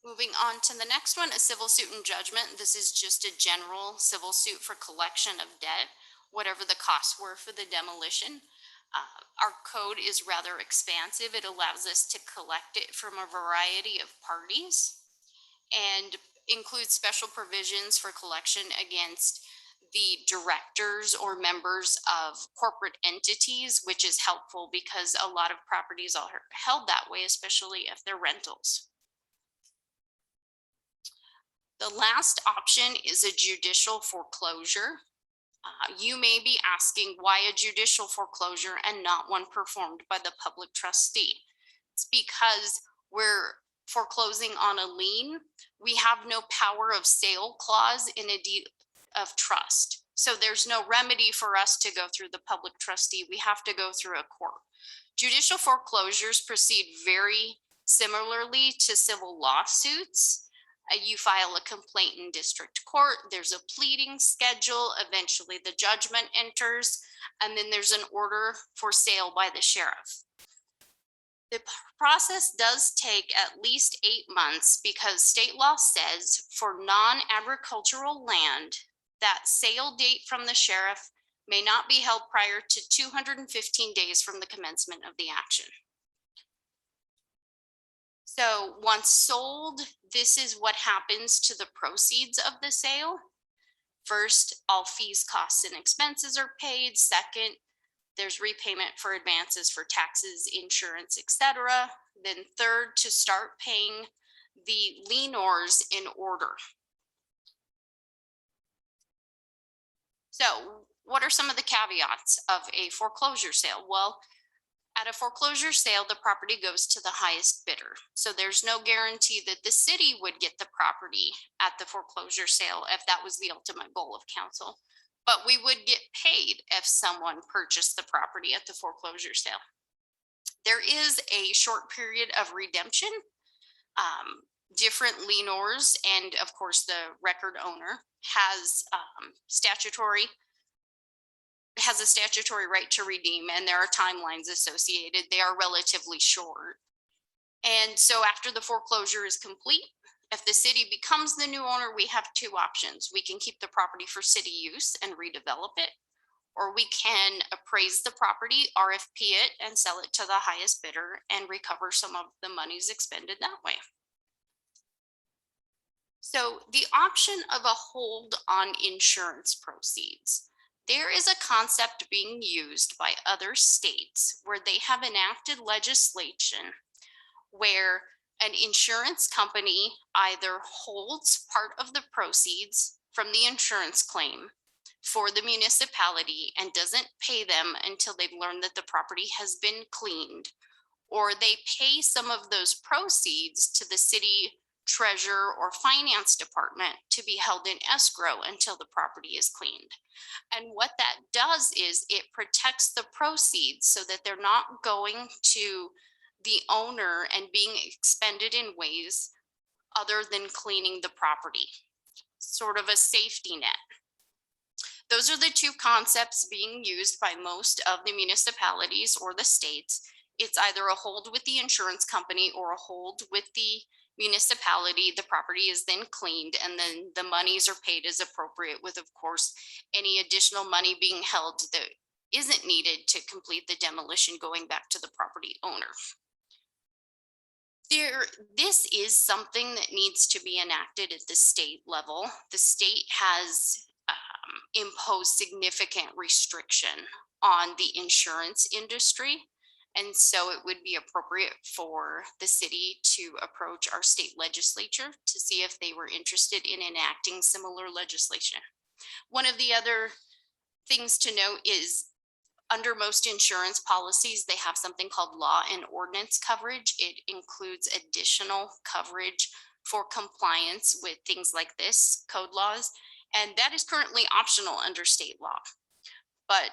Moving on to the next one, a civil suit and judgment. This is just a general civil suit for collection of debt, whatever the costs were for the demolition. Our code is rather expansive. It allows us to collect it from a variety of parties and includes special provisions for collection against the directors or members of corporate entities, which is helpful because a lot of properties are held that way, especially if they're rentals. The last option is a judicial foreclosure. You may be asking why a judicial foreclosure and not one performed by the public trustee. It's because we're foreclosing on a lien. We have no power of sale clause in a deed of trust. So there's no remedy for us to go through the public trustee. We have to go through a court. Judicial foreclosures proceed very similarly to civil lawsuits. You file a complaint in district court, there's a pleading schedule, eventually the judgment enters, and then there's an order for sale by the sheriff. The process does take at least 8 months because state law says for non-agricultural land, that sale date from the sheriff may not be held prior to 215 days from the commencement of the action. So once sold, this is what happens to the proceeds of the sale. First, all fees, costs, and expenses are paid. Second, There's repayment for advances for taxes, insurance, etc. Then third, to start paying the lienors in order. So what are some of the caveats of a foreclosure sale? Well, at a foreclosure sale, the property goes to the highest bidder. So there's no guarantee that the city would get the property at the foreclosure sale if that was the ultimate goal of council. But we would get paid if someone purchased the property at the foreclosure sale. There is a short period of redemption. Different lienors and of course the record owner has a statutory right to redeem, and there are timelines associated. They are relatively short. And so after the foreclosure is complete, if the city becomes the new owner, we have two options. We can keep the property for city use and redevelop it, or we can appraise the property, RFP it, and sell it to the highest bidder and recover some of the monies expended that way. So the option of a hold on insurance proceeds. There is a concept being used by other states where they have enacted legislation where an insurance company either holds part of the proceeds from the insurance claim for the municipality and doesn't pay them until they've learned that the property has been cleaned, or they pay some of those proceeds to the city treasurer or finance department to be held in escrow until the property is cleaned. And what that does is it protects the proceeds so that they're not going to the owner and being expended in ways other than cleaning the property, sort of a safety net. Those are the two concepts being used by most of the municipalities or the states. It's either a hold with the insurance company or a hold with the municipality. The property is then cleaned and then the monies are paid as appropriate, with of course any additional money being held that isn't needed to complete the demolition going back to the property owner. This is something that needs to be enacted at the state level. The state has imposed significant restriction on the insurance industry. And so it would be appropriate for the city to approach our state legislature to see if they were interested in enacting similar legislation. One of the other things to note is under most insurance policies, they have something called law and ordinance coverage. It includes additional coverage for compliance with things like this, code laws, and that is currently optional under state law. But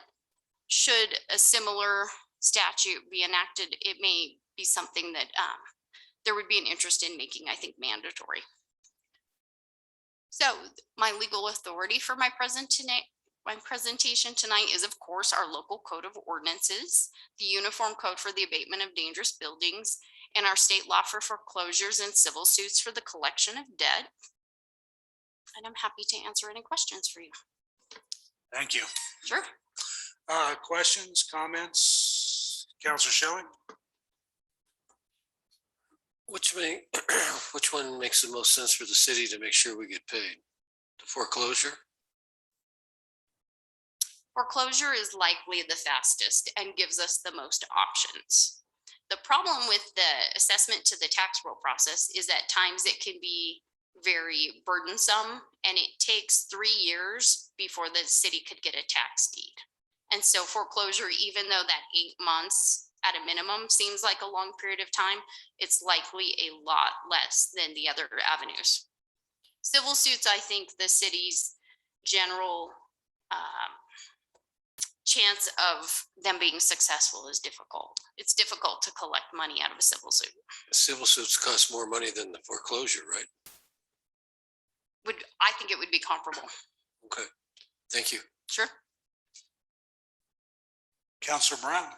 should a similar statute be enacted, it may be something that there would be an interest in making, I think, mandatory. So my legal authority for my presentation tonight is, of course, our local code of ordinances, the Uniform Code for the Abatement of Dangerous Buildings, and our state law for foreclosures and civil suits for the collection of debt. And I'm happy to answer any questions for you. Thank you. Sure. Questions, comments? Councilor Schilling? Which one makes the most sense for the city to make sure we get paid? The foreclosure? Foreclosure is likely the fastest and gives us the most options. The problem with the assessment to the tax roll process is at times it can be very burdensome, and it takes 3 years before the city could get a tax deed. And so foreclosure, even though that 8 months at a minimum seems like a long period of time, it's likely a lot less than the other avenues. Civil suits, I think the city's general chance of them being successful is difficult. It's difficult to collect money out of a civil suit. Civil suits cost more money than the foreclosure, right? I think it would be comparable. Okay, thank you. Sure. Councilor Brown?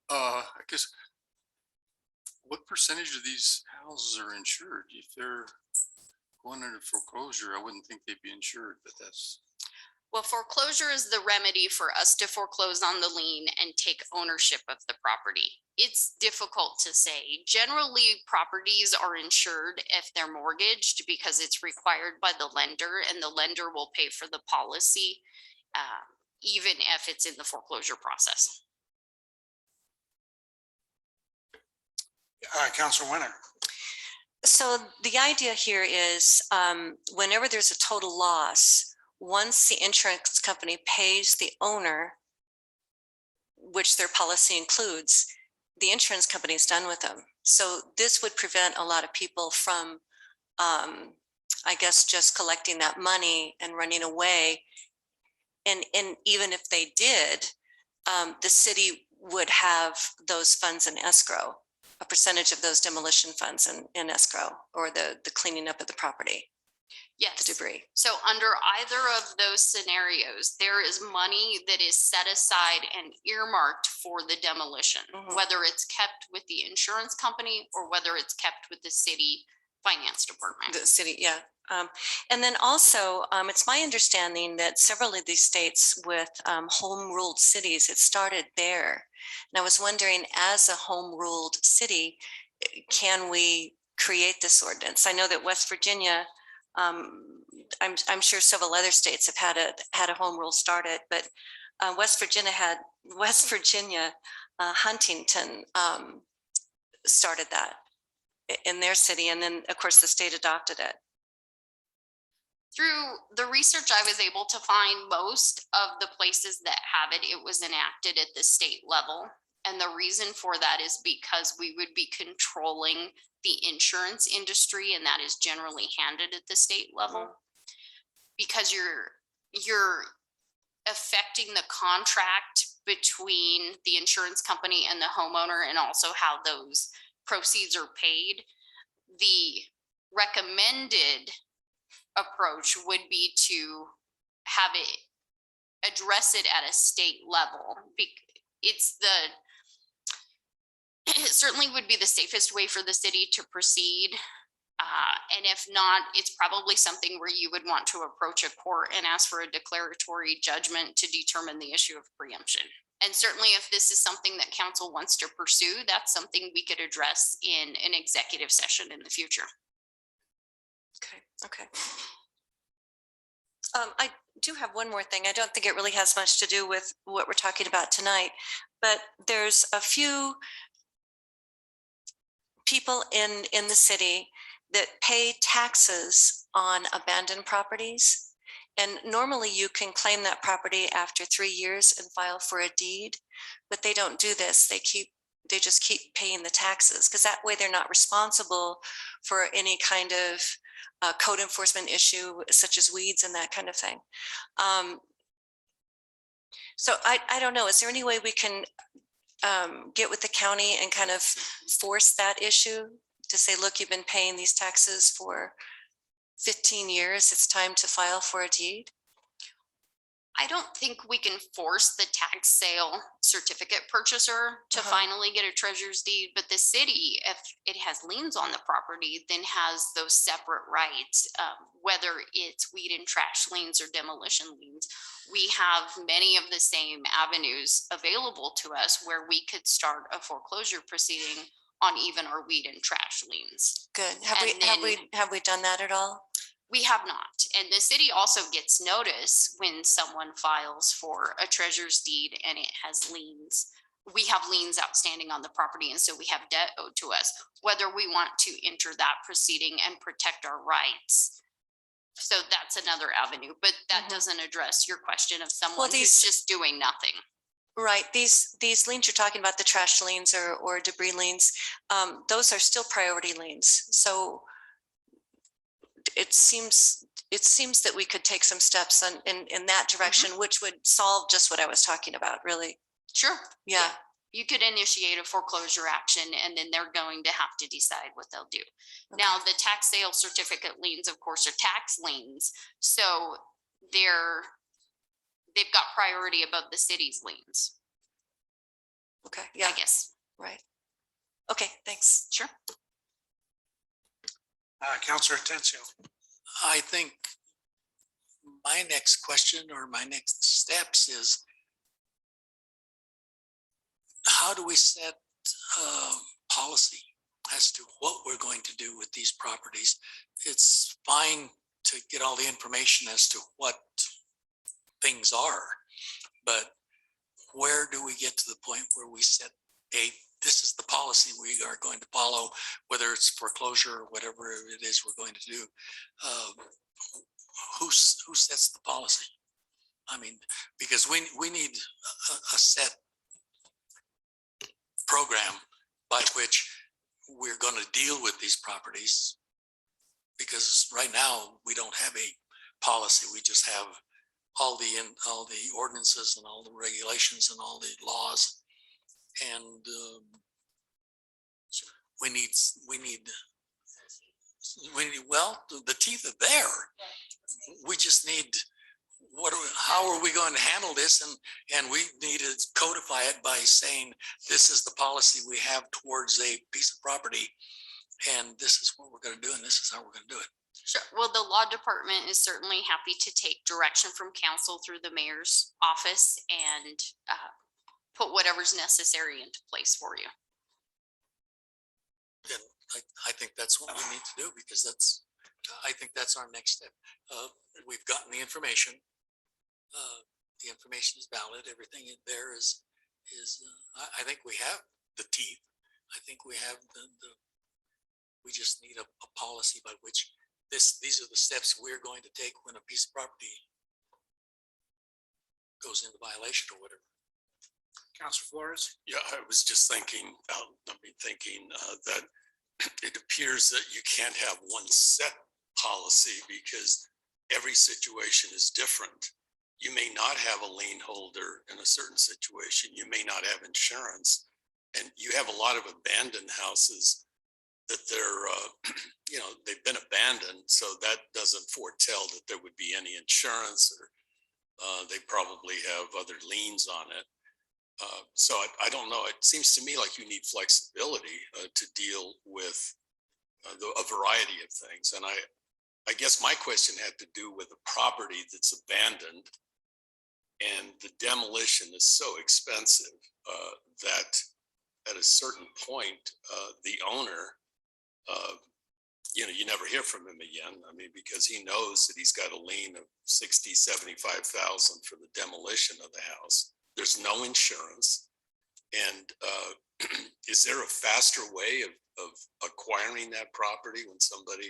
I guess, what percentage of these houses are insured? If they're going under foreclosure, I wouldn't think they'd be insured, but that's. Well, foreclosure is the remedy for us to foreclose on the lien and take ownership of the property. It's difficult to say. Generally, properties are insured if they're mortgaged because it's required by the lender, and the lender will pay for the policy even if it's in the foreclosure process. Counselor Winter. So the idea here is whenever there's a total loss, once the insurance company pays the owner, which their policy includes, the insurance company is done with them. So this would prevent a lot of people from, I guess, just collecting that money and running away. And even if they did, the city would have those funds in escrow, a percentage of those demolition funds in escrow, or the cleaning up of the property, Yes. the debris. So under either of those scenarios, there is money that is set aside and earmarked for the demolition, whether it's kept with the insurance company or whether it's kept with the city finance department. The city, yeah. And then also, it's my understanding that several of these states with home ruled cities, it started there. And I was wondering, as a home ruled city, can we create this ordinance? I know that West Virginia, I'm sure several other states have had a home rule started, but West Virginia, Huntington started that in their city, and then of course the state adopted it. Through the research I was able to find, most of the places that have it, it was enacted at the state level. And the reason for that is because we would be controlling the insurance industry, and that is generally handled at the state level. Because you're affecting the contract between the insurance company and the homeowner, and also how those proceeds are paid. The recommended approach would be to have it address it at a state level. It certainly would be the safest way for the city to proceed. And if not, it's probably something where you would want to approach a court and ask for a declaratory judgment to determine the issue of preemption. And certainly if this is something that council wants to pursue, that's something we could address in an executive session in the future. Okay. I do have one more thing. I don't think it really has much to do with what we're talking about tonight, but there's a few people in the city that pay taxes on abandoned properties. And normally you can claim that property after 3 years and file for a deed, but they don't do this. They just keep paying the taxes, because that way they're not responsible for any kind of code enforcement issue such as weeds and that kind of thing. So I don't know, is there any way we can get with the county and kind of force that issue to say, look, you've been paying these taxes for 15 years, it's time to file for a deed? I don't think we can force the tax sale certificate purchaser to finally get a treasurer's deed, but the city, if it has liens on the property, then has those separate rights, whether it's weed and trash liens or demolition liens. We have many of the same avenues available to us where we could start a foreclosure proceeding on even our weed and trash liens. Good. Have we done that at all? We have not. And the city also gets notice when someone files for a treasurer's deed and it has liens. We have liens outstanding on the property, and so we have debt owed to us, whether we want to enter that proceeding and protect our rights. So that's another avenue, but that doesn't address your question of someone who's just doing nothing. Right. These liens you're talking about, the trash liens or debris liens, those are still priority liens. So it seems that we could take some steps in that direction, which would solve just what I was talking about, really. Sure. Yeah. You could initiate a foreclosure action, and then they're going to have to decide what they'll do. Okay. Now, the tax sale certificate liens, of course, are tax liens. So they've got priority above the city's liens. Okay. Yeah. I guess. Right. Okay. Thanks. Sure. Councilor Atencio. I think my next question or my next steps is, how do we set policy as to what we're going to do with these properties? It's fine to get all the information as to what things are, but where do we get to the point where we set this is the policy we are going to follow, whether it's foreclosure or whatever it is we're going to do? Who sets the policy? I mean, because we need a set program by which we're going to deal with these properties. Because right now we don't have a policy. We just have all the ordinances and all the regulations and all the laws. And we need, well, the teeth are there. We just need, how are we going to handle this? And we need to codify it by saying, this is the policy we have towards a piece of property. And this is what we're going to do. And this is how we're going to do it. Sure. Well, the law department is certainly happy to take direction from council through the mayor's office and put whatever's necessary into place for you. And I think that's what we need to do, because I think that's our next step. We've gotten the information. The information is valid. Everything in there is I think we have the teeth. I think we have we just need a policy by which these are the steps we're going to take when a piece of property goes into violation or whatever. Councilor Flores? Yeah, I was just thinking, that it appears that you can't have one set policy because every situation is different. You may not have a lien holder in a certain situation. You may not have insurance, and you have a lot of abandoned houses that they're, they've been abandoned. So that doesn't foretell that there would be any insurance, or they probably have other liens on it. So I don't know. It seems to me like you need flexibility to deal with a variety of things. And I guess my question had to do with a property that's abandoned, and the demolition is so expensive that at a certain point, the owner, you never hear from him again. I mean, because he knows that he's got a lien of 60, 75,000 for the demolition of the house. There's no insurance. And is there a faster way of acquiring that property when somebody,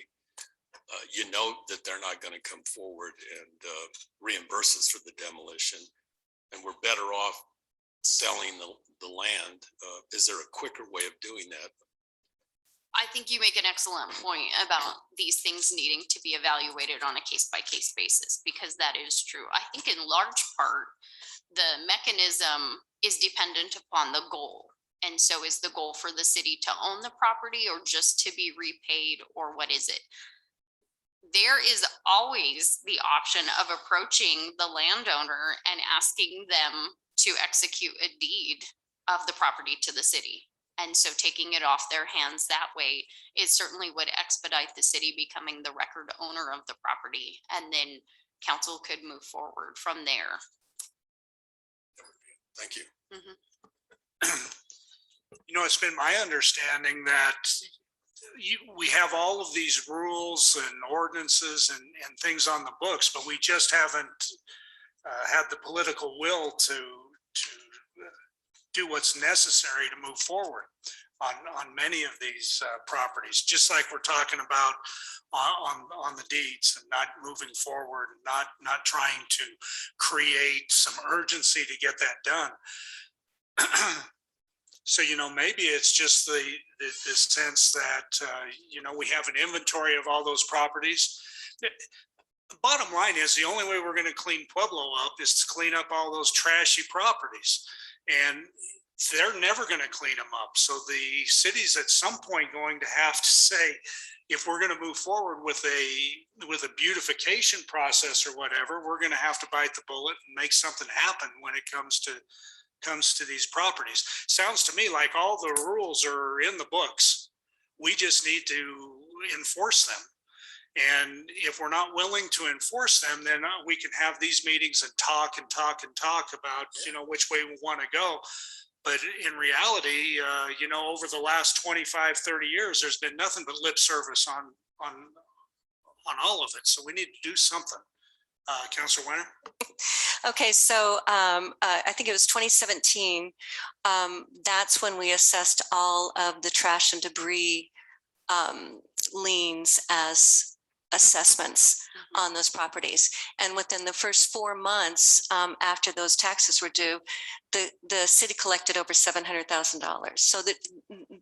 you know that they're not going to come forward and reimburse us for the demolition, and we're better off selling the land? Is there a quicker way of doing that? I think you make an excellent point about these things needing to be evaluated on a case-by-case basis, because that is true. I think in large part, the mechanism is dependent upon the goal. And so is the goal for the city to own the property or just to be repaid, or what is it? There is always the option of approaching the landowner and asking them to execute a deed of the property to the city. And so taking it off their hands that way, it certainly would expedite the city becoming the record owner of the property. And then council could move forward from there. Thank you. Mhm. It's been my understanding that we have all of these rules and ordinances and things on the books, but we just haven't had the political will to do what's necessary to move forward on many of these properties, just like we're talking about on the deeds, and not moving forward, not trying to create some urgency to get that done. So, maybe it's just the sense that, we have an inventory of all those properties. The bottom line is, the only way we're going to clean Pueblo up is to clean up all those trashy properties. And they're never going to clean them up. So the city's at some point going to have to say, if we're going to move forward with a beautification process or whatever, we're going to have to bite the bullet and make something happen when it comes to these properties. Sounds to me like all the rules are in the books. We just need to enforce them. And if we're not willing to enforce them, then we can have these meetings and talk about, which way we want to go. But in reality, over the last 25, 30 years, there's been nothing but lip service on all of it. So we need to do something. Counselor Winter? Okay, so I think it was 2017. That's when we assessed all of the trash and debris liens as assessments on those properties. And within the first 4 months after those taxes were due, the city collected over $700,000. So that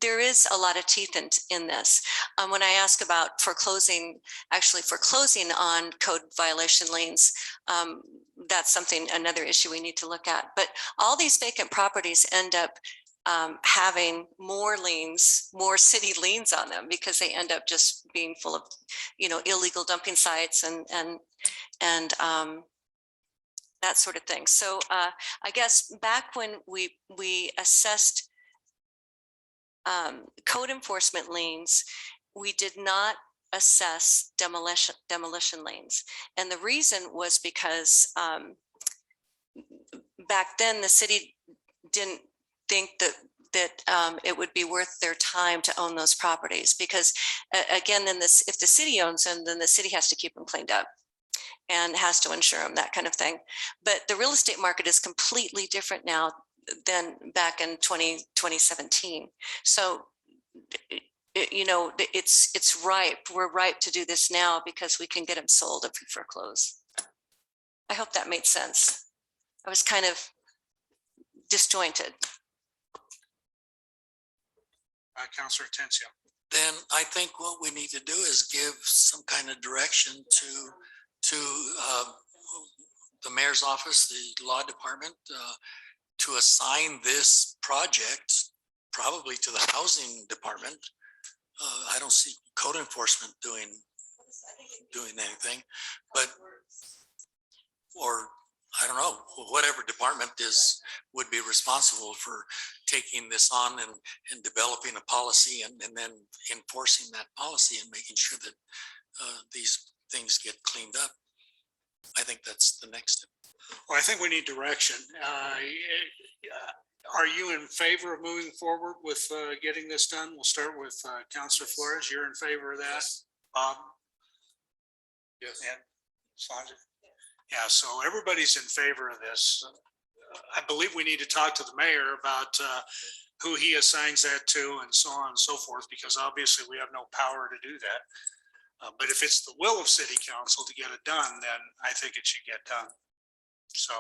there is a lot of teeth in this. When I ask about foreclosing on code violation liens, that's another issue we need to look at. But all these vacant properties end up having more city liens on them, because they end up just being full of, illegal dumping sites and that sort of thing. So I guess back when we assessed code enforcement liens, we did not assess demolition liens. And the reason was because back then the city didn't think that it would be worth their time to own those properties, because again, if the city owns them, then the city has to keep them cleaned up and has to insure them, that kind of thing. But the real estate market is completely different now than back in 2017. So, it's ripe. We're ripe to do this now because we can get them sold if we foreclose. I hope that made sense. I was kind of disjointed. Counselor Atencio. Then I think what we need to do is give some kind of direction to the mayor's office, the law department, to assign this project probably to the housing department. I don't see code enforcement doing anything, or I don't know, whatever department would be responsible for taking this on and developing a policy and then enforcing that policy and making sure that these things get cleaned up. I think that's the next step. Well, I think we need direction. Are you in favor of moving forward with getting this done? We'll start with Counselor Flores. You're in favor of that? Bob? Yes. And Sandra? Yeah, so everybody's in favor of this. I believe we need to talk to the mayor about who he assigns that to and so on and so forth, because obviously we have no power to do that. But if it's the will of city council to get it done, then I think it should get done. So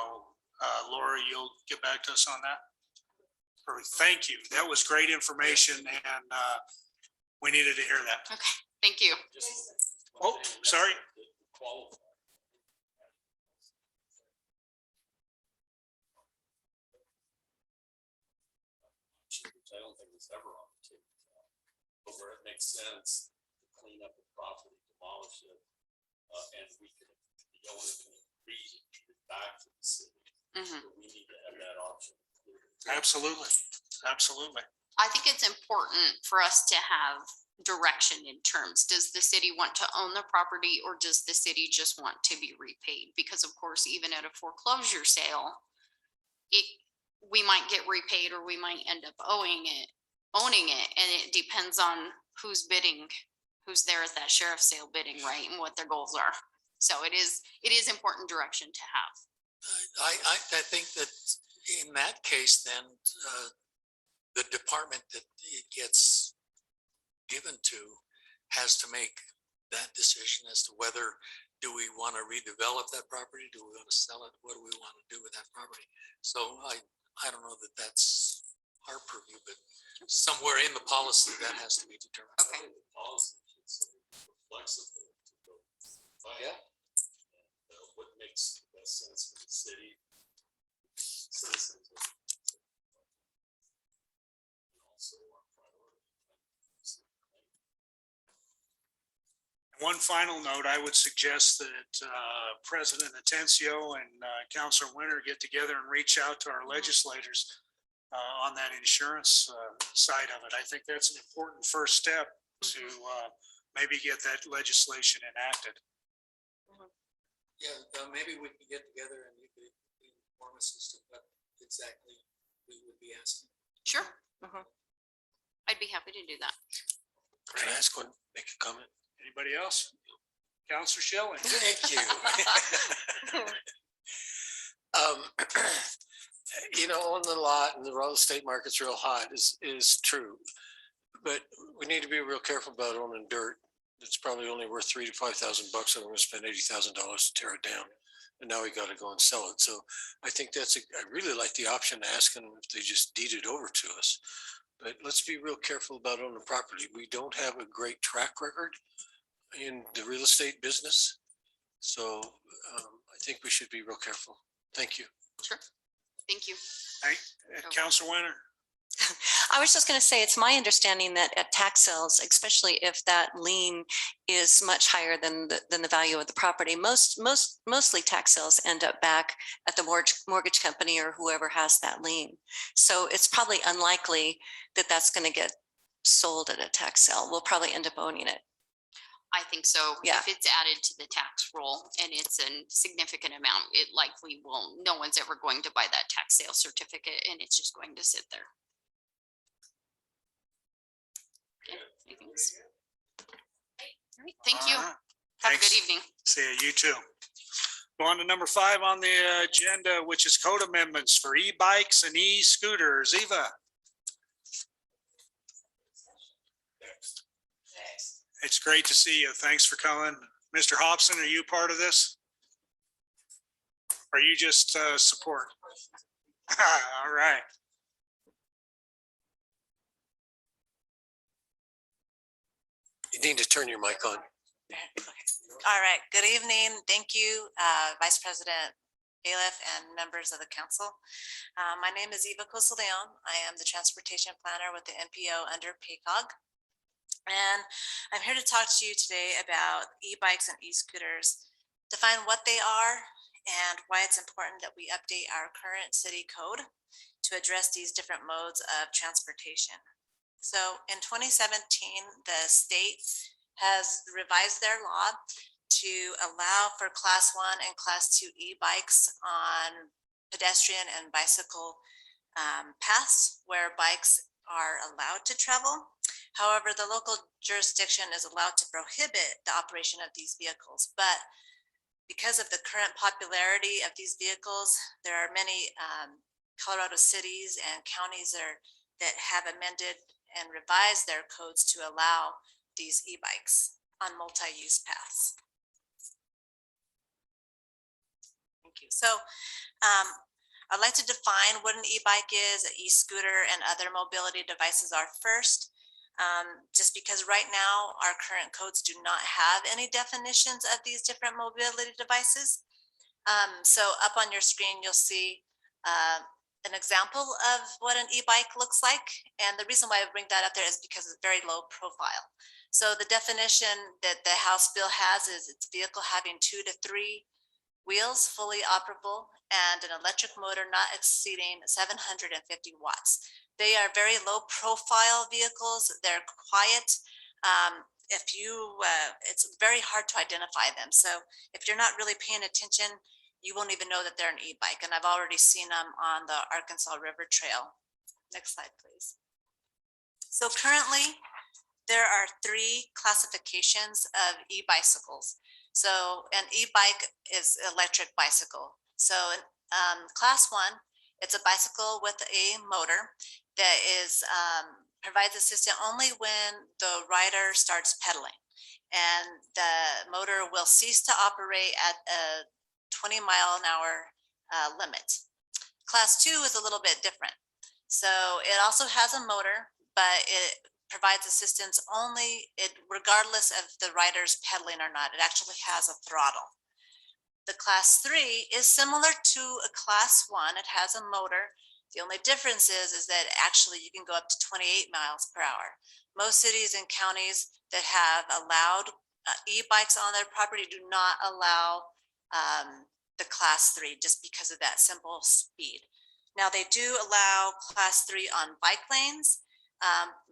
Laura, you'll get back to us on that? Perfect. Thank you. That was great information, and we needed to hear that. Okay, thank you. Oh, sorry. I don't think it's ever on the table, but where it makes sense to clean up the property, demolish it, and the owner can agree to give it back to the city. So we need to have that option. Absolutely. Absolutely. I think it's important for us to have direction in terms, does the city want to own the property or does the city just want to be repaid? Because of course, even at a foreclosure sale, we might get repaid or we might end up owning it, and it depends on who's bidding, who's there at that sheriff's sale bidding, right, and what their goals are. So it is important direction to have. I think that in that case, then the department that it gets given to has to make that decision as to whether do we want to redevelop that property, do we want to sell it, what do we want to do with that property? So I don't know that that's our purview, but somewhere in the policy that has to be determined. Okay. The policy is flexible to go. Yeah. What makes the best sense for the city, citizens, and also our priority. One final note, I would suggest that President Atencio and Councilor Winter get together and reach out to our legislators on that insurance side of it. I think that's an important first step to maybe get that legislation enacted. Yeah, maybe we can get together and you could inform us as to what exactly we would be asking. Sure. I'd be happy to do that. Can I ask one, make a comment? Anybody else? Councilor Schilling. Thank you. You know, on the lot and the real estate market's real hot is true. But we need to be real careful about owning dirt. It's probably only worth $3,000 to $5,000 and we're gonna spend $80,000 to tear it down. And now we gotta go and sell it. So I think I really like the option of asking them if they just deed it over to us. But let's be real careful about owning property. We don't have a great track record in the real estate business. So I think we should be real careful. Thank you. Sure. Thank you. Councilor Winter. I was just going to say, it's my understanding that at tax sales, especially if that lien is much higher than the value of the property, mostly tax sales end up back at the mortgage company or whoever has that lien. So it's probably unlikely that that's going to get sold at a tax sale. We'll probably end up owning it. I think so. Yeah. If it's added to the tax roll and it's a significant amount, it likely will, no one's ever going to buy that tax sale certificate and it's just going to sit there. Okay, anything else? All right, thank you. All right. Have a Thanks. good evening. See you too. Go on to number 5 on the agenda, which is code amendments for e-bikes and e-scooters. Eva. It's great to see you. Thanks for coming. Mr. Hobson, are you part of this? Or you just support? All right. You need to turn your mic on. All right, good evening. Thank you, Vice President Aliff and members of the council. My name is Eva Cosaleon. I am the transportation planner with the NPO under PACOG. And I'm here to talk to you today about e-bikes and e-scooters, define what they are and why it's important that we update our current city code to address these different modes of transportation. So in 2017, the state has revised their law to allow for class 1 and class 2 e-bikes on pedestrian and bicycle paths where bikes are allowed to travel. However, the local jurisdiction is allowed to prohibit the operation of these vehicles. But because of the current popularity of these vehicles, there are many Colorado cities and counties that have amended and revised their codes to allow these e-bikes on multi-use paths. Thank you. So I'd like to define what an e-bike is, an e-scooter, and other mobility devices are first. Just because right now our current codes do not have any definitions of these different mobility devices. So up on your screen, you'll see an example of what an e-bike looks like. And the reason why I bring that up there is because it's very low profile. So the definition that the House bill has is it's a vehicle having 2 to 3 wheels, fully operable, and an electric motor not exceeding 750 watts. They are very low profile vehicles. They're quiet. It's very hard to identify them. So if you're not really paying attention, you won't even know that they're an e-bike. And I've already seen them on the Arkansas River Trail. Next slide, please. So currently, there are 3 classifications of e-bicycles. So an e-bike is electric bicycle. So class 1, it's a bicycle with a motor that is provides assistance only when the rider starts pedaling, and the motor will cease to operate at a 20-mile-an-hour limit. Class 2 is a little bit different. So it also has a motor, but it provides assistance only regardless of the rider's pedaling or not. It actually has a throttle. The class 3 is similar to a class 1. It has a motor. The only difference is that actually you can go up to 28 miles per hour. Most cities and counties that have allowed e-bikes on their property do not allow the class 3 just because of that simple speed. Now they do allow class 3 on bike lanes,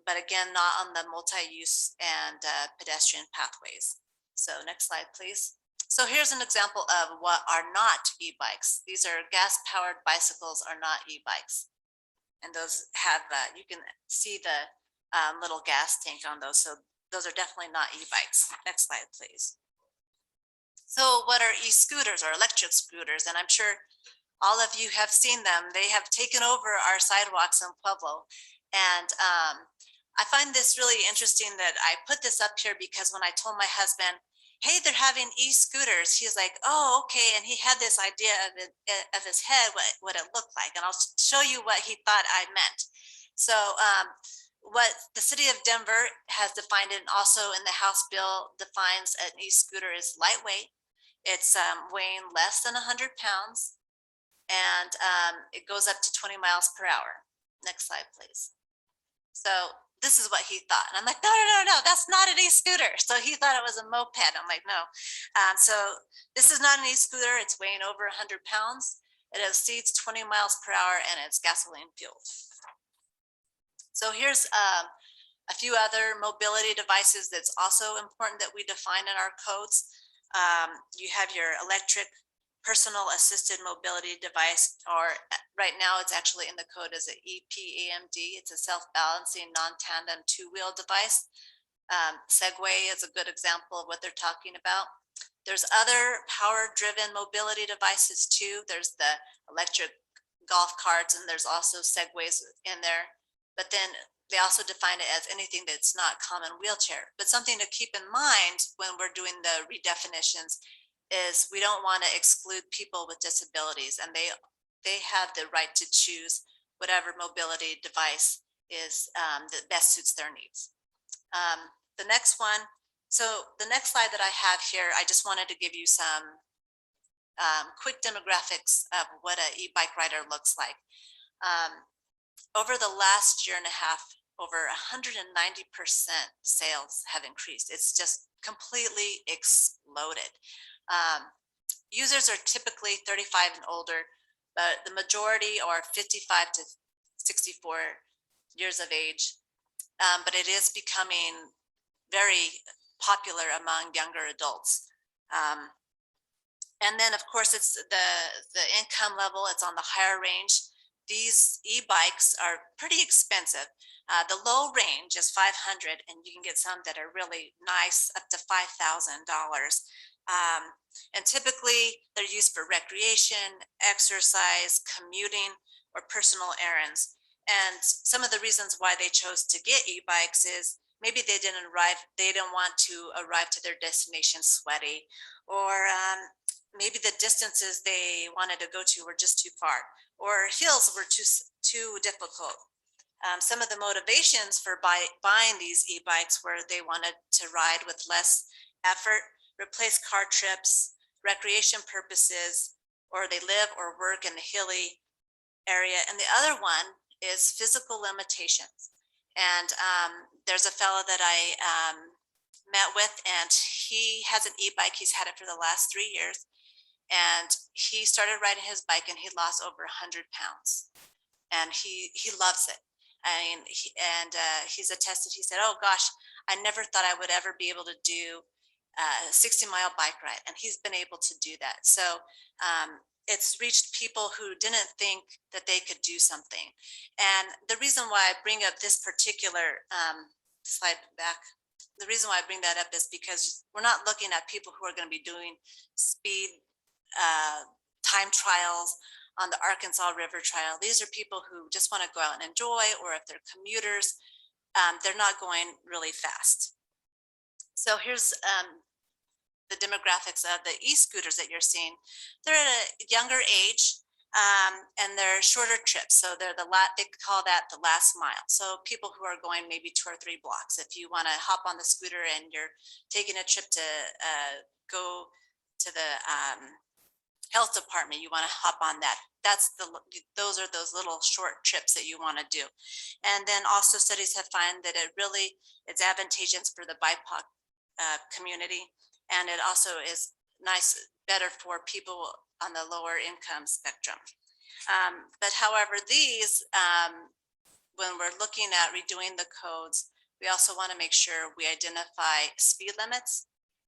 but again, not on the multi-use and pedestrian pathways. So next slide, please. So here's an example of what are not e-bikes. These are gas-powered bicycles are not e-bikes. And those have, you can see the little gas tank on those. So those are definitely not e-bikes. Next slide, please. So what are e-scooters or electric scooters? And I'm sure all of you have seen them. They have taken over our sidewalks in Pueblo. And I find this really interesting that I put this up here because when I told my husband, hey, they're having e-scooters, he's like, oh, okay. And he had this idea of his head, what it looked like. And I'll show you what he thought I meant. So what the city of Denver has defined, and also in the House bill defines an e-scooter is lightweight. It's weighing less than 100 pounds, and it goes up to 20 miles per hour. Next slide, please. So this is what he thought. And I'm like, no, that's not an e-scooter. So he thought it was a moped. I'm like, no. So this is not an e-scooter. It's weighing over 100 pounds. It exceeds 20 miles per hour, and it's gasoline fueled. So here's a few other mobility devices that's also important that we define in our codes. You have your electric personal assisted mobility device, or right now it's actually in the code as an EPAMD. It's a self-balancing non-tandem two-wheel device. Segway is a good example of what they're talking about. There's other power-driven mobility devices too. There's the electric golf carts, and there's also Segways in there. But then they also define it as anything that's not common wheelchair. But something to keep in mind when we're doing the redefinitions is we don't want to exclude people with disabilities, and they have the right to choose whatever mobility device is that best suits their needs. The next one, so the next slide that I have here, I just wanted to give you some quick demographics of what an e-bike rider looks like. Over the last year and a half, over 190% sales have increased. It's just completely exploded. Users are typically 35 and older, but the majority are 55 to 64 years of age. But it is becoming very popular among younger adults. And then of course it's the income level, it's on the higher range. These e-bikes are pretty expensive. The low range is 500, and you can get some that are really nice, up to $5,000. And typically they're used for recreation, exercise, commuting, or personal errands. And some of the reasons why they chose to get e-bikes is maybe they didn't want to arrive to their destination sweaty, or maybe the distances they wanted to go to were just too far, or hills were too difficult. Some of the motivations for buying these e-bikes were they wanted to ride with less effort, replace car trips, recreation purposes, or they live or work in the hilly area. And the other one is physical limitations. And there's a fellow that I met with, and he has an e-bike. He's had it for the last 3 years. And he started riding his bike, and he lost over 100 pounds. And he loves it. I mean, he's attested, he said, oh gosh, I never thought I would ever be able to do a 60-mile bike ride. And he's been able to do that. So it's reached people who didn't think that they could do something. And the reason why I bring up this particular slide back, the reason why I bring that up is because we're not looking at people who are going to be doing speed time trials on the Arkansas River Trail. These are people who just want to go out and enjoy, or if they're commuters, they're not going really fast. So here's the demographics of the e-scooters that you're seeing. They're at a younger age, and they're shorter trips. So they're they call that the last mile. So people who are going maybe 2 or 3 blocks. If you want to hop on the scooter and you're taking a trip to go to the health department, you want to hop on that. Those are those little short trips that you want to do. And then also studies have found that it's advantageous for the BIPOC community, and it also is better for people on the lower income spectrum. But however, these, when we're looking at redoing the codes, we also want to make sure we identify speed limits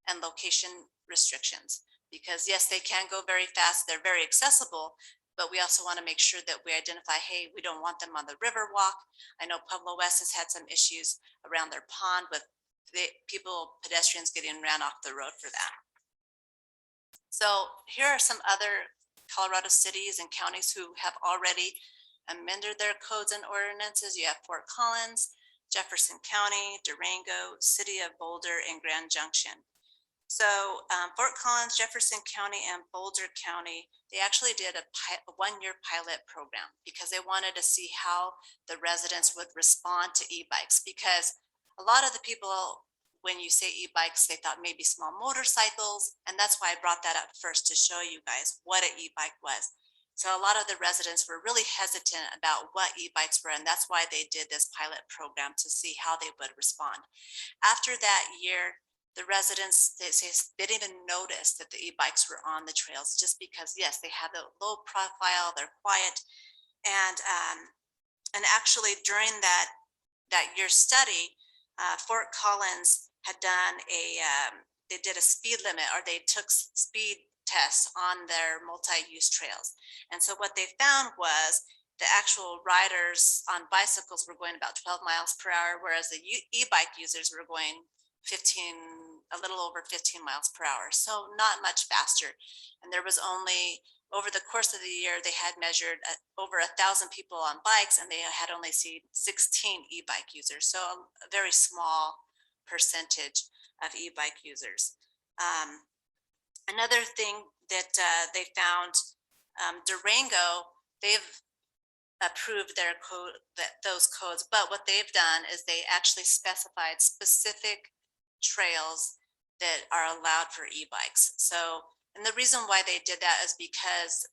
and location restrictions. Because yes, they can go very fast, they're very accessible, but we also want to make sure that we identify, hey, we don't want them on the river walk. I know Pueblo West has had some issues around their pond with pedestrians getting ran off the road for that. So here are some other Colorado cities and counties who have already amended their codes and ordinances. You have Fort Collins, Jefferson County, Durango, City of Boulder, and Grand Junction. So Fort Collins, Jefferson County, and Boulder County, they actually did a one-year pilot program because they wanted to see how the residents would respond to e-bikes. Because a lot of the people, when you say e-bikes, they thought maybe small motorcycles. And that's why I brought that up first, to show you guys what an e-bike was. So a lot of the residents were really hesitant about what e-bikes were. And that's why they did this pilot program, to see how they would respond. After that year, the residents, they didn't even notice that the e-bikes were on the trails, just because, yes, they have a low profile, they're quiet. And actually during that year's study, Fort Collins had done they did a speed limit, or they took speed tests on their multi-use trails. And so what they found was the actual riders on bicycles were going about 12 miles per hour, whereas the e-bike users were going a little over 15 miles per hour. So not much faster. And there was only, over the course of the year, they had measured over 1,000 people on bikes, and they had only seen 16 e-bike users. So a very small percentage of e-bike users. Another thing that they found, Durango, they've approved their code, those codes, but what they've done is they actually specified specific trails that are allowed for e-bikes. So, and the reason why they did that is because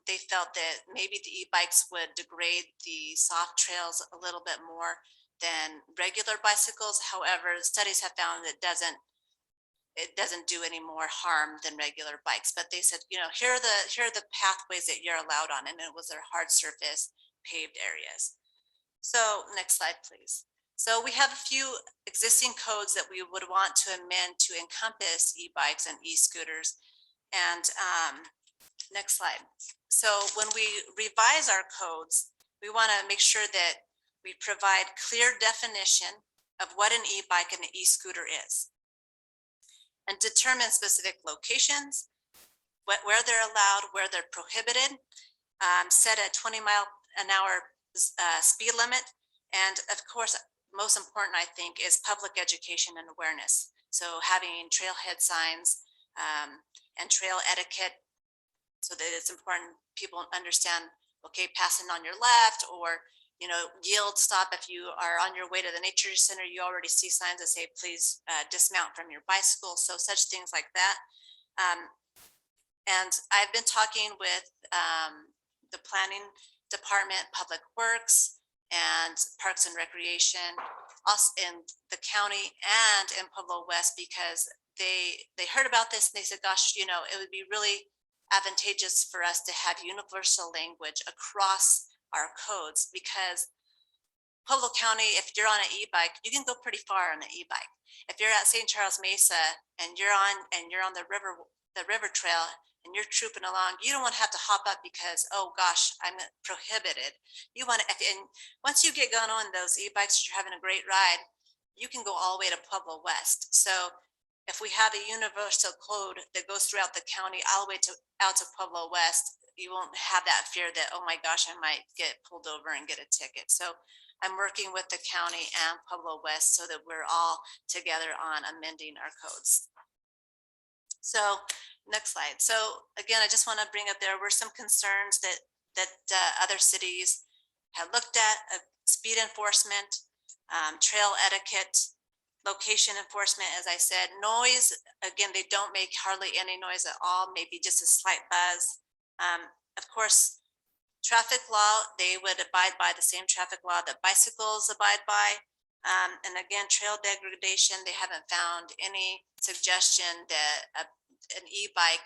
they felt that maybe the e-bikes would degrade the soft trails a little bit more than regular bicycles. However, studies have found that it doesn't do any more harm than regular bikes. But they said, you know, here are the pathways that you're allowed on, and it was their hard surface paved areas. So next slide, please. So we have a few existing codes that we would want to amend to encompass e-bikes and e-scooters. And next slide. So when we revise our codes, we want to make sure that we provide clear definition of what an e-bike and an e-scooter is, and determine specific locations, where they're allowed, where they're prohibited, set a 20-mile-an-hour speed limit, and of course, most important, I think, is public education and awareness. So having trailhead signs and trail etiquette, so that it's important people understand, okay, passing on your left, or, you know, yield, stop. If you are on your way to the nature center, you already see signs that say, please dismount from your bicycle. So such things like that. And I've been talking with the planning department, public works, and Parks and Recreation, us in the county and in Pueblo West, because they heard about this and they said, gosh, you know, it would be really advantageous for us to have universal language across our codes, because Pueblo County, if you're on an e-bike, you can go pretty far on an e-bike. If you're at St. Charles Mesa and you're on the river trail, and you're trooping along, you don't want to have to hop up because, oh gosh, I'm prohibited. You want to, and once you get going on those e-bikes, you're having a great ride, you can go all the way to Pueblo West. So if we have a universal code that goes throughout the county all the way out to Pueblo West, you won't have that fear that, oh my gosh, I might get pulled over and get a ticket. So I'm working with the county and Pueblo West so that we're all together on amending our codes. So next slide. So again, I just want to bring up, there were some concerns that other cities had looked at: speed enforcement, trail etiquette, location enforcement. As I said, noise, again, they don't make hardly any noise at all, maybe just a slight buzz. Of course, traffic law, they would abide by the same traffic law that bicycles abide by. And again, trail degradation, they haven't found any suggestion that an e-bike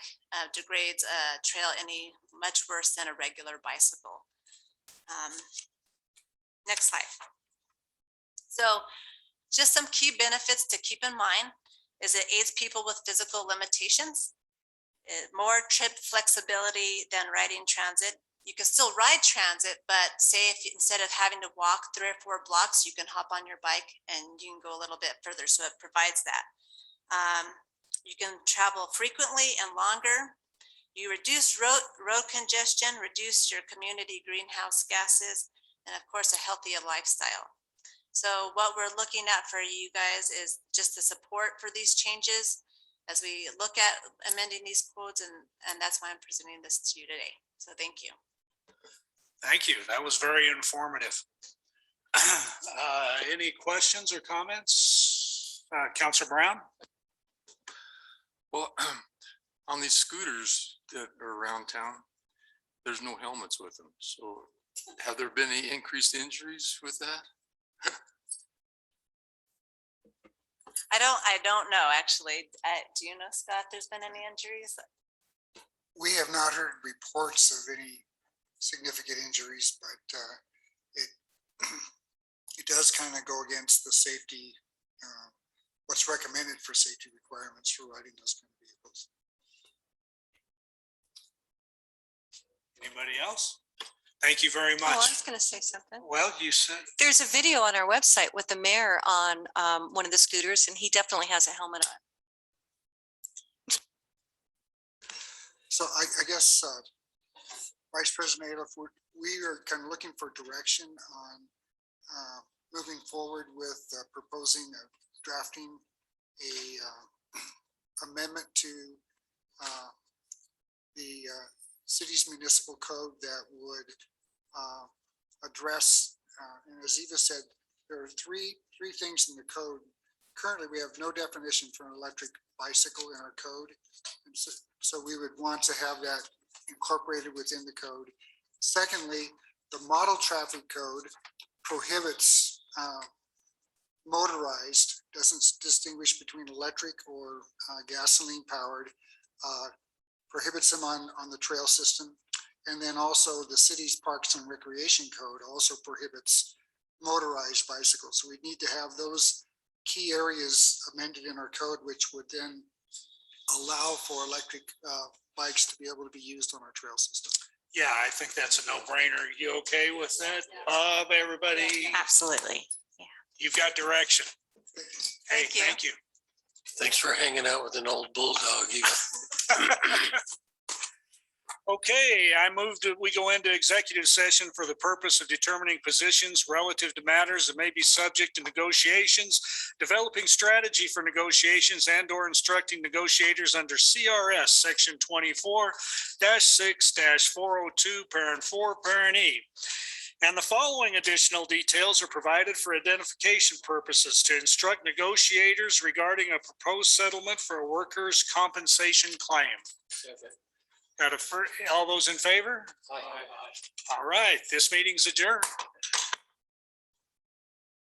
degrades a trail any much worse than a regular bicycle. Next slide. So just some key benefits to keep in mind is it aids people with physical limitations, more trip flexibility than riding transit. You can still ride transit, but say if instead of having to walk 3 or 4 blocks, you can hop on your bike and you can go a little bit further. So it provides that. You can travel frequently and longer. You reduce road congestion, reduce your community greenhouse gases, and of course, a healthier lifestyle. So what we're looking at for you guys is just the support for these changes as we look at amending these codes, and that's why I'm presenting this to you today. So thank you. Thank you. That was very informative. Any questions or comments? Councilor Brown? Well, on these scooters that are around town, there's no helmets with them. So have there been any increased injuries with that? I don't know, actually. Do you know, Scott, there's been any injuries? We have not heard reports of any significant injuries, but it does kind of go against the safety, what's recommended for safety requirements for riding those kind of vehicles. Anybody else? Thank you very Oh, I much. was going to say something. Well, you said, There's a video on our website with the mayor on one of the scooters, and he definitely has a helmet on. So I guess Vice President Aliff, we are kind of looking for direction on moving forward with proposing drafting a amendment to the city's municipal code that would address, and as Eva said, there are three things in the code. Currently, we have no definition for an electric bicycle in our code. And so we would want to have that incorporated within the code. Secondly, the model traffic code prohibits motorized, doesn't distinguish between electric or gasoline powered, prohibits them on the trail system. And then also the city's Parks and Recreation Code also prohibits motorized bicycles. So we need to have those key areas amended in our code, which would then allow for electric bikes to be able to be used on our trail system. yeah, I think that's a no-brainer. You okay with that? Everybody, Absolutely. you've got direction. Hey, Thank you. thank you. Thanks for hanging out with an old bulldog. Okay, I move that we go into executive session for the purpose of determining positions relative to matters that may be subject to negotiations, developing strategy for negotiations, and or instructing negotiators under CRS section 24-6-402, parent 4, parent E. And the following additional details are provided for identification purposes to instruct negotiators regarding a proposed settlement for a workers' compensation claim. Got a all those in favor? All right, this meeting's adjourned.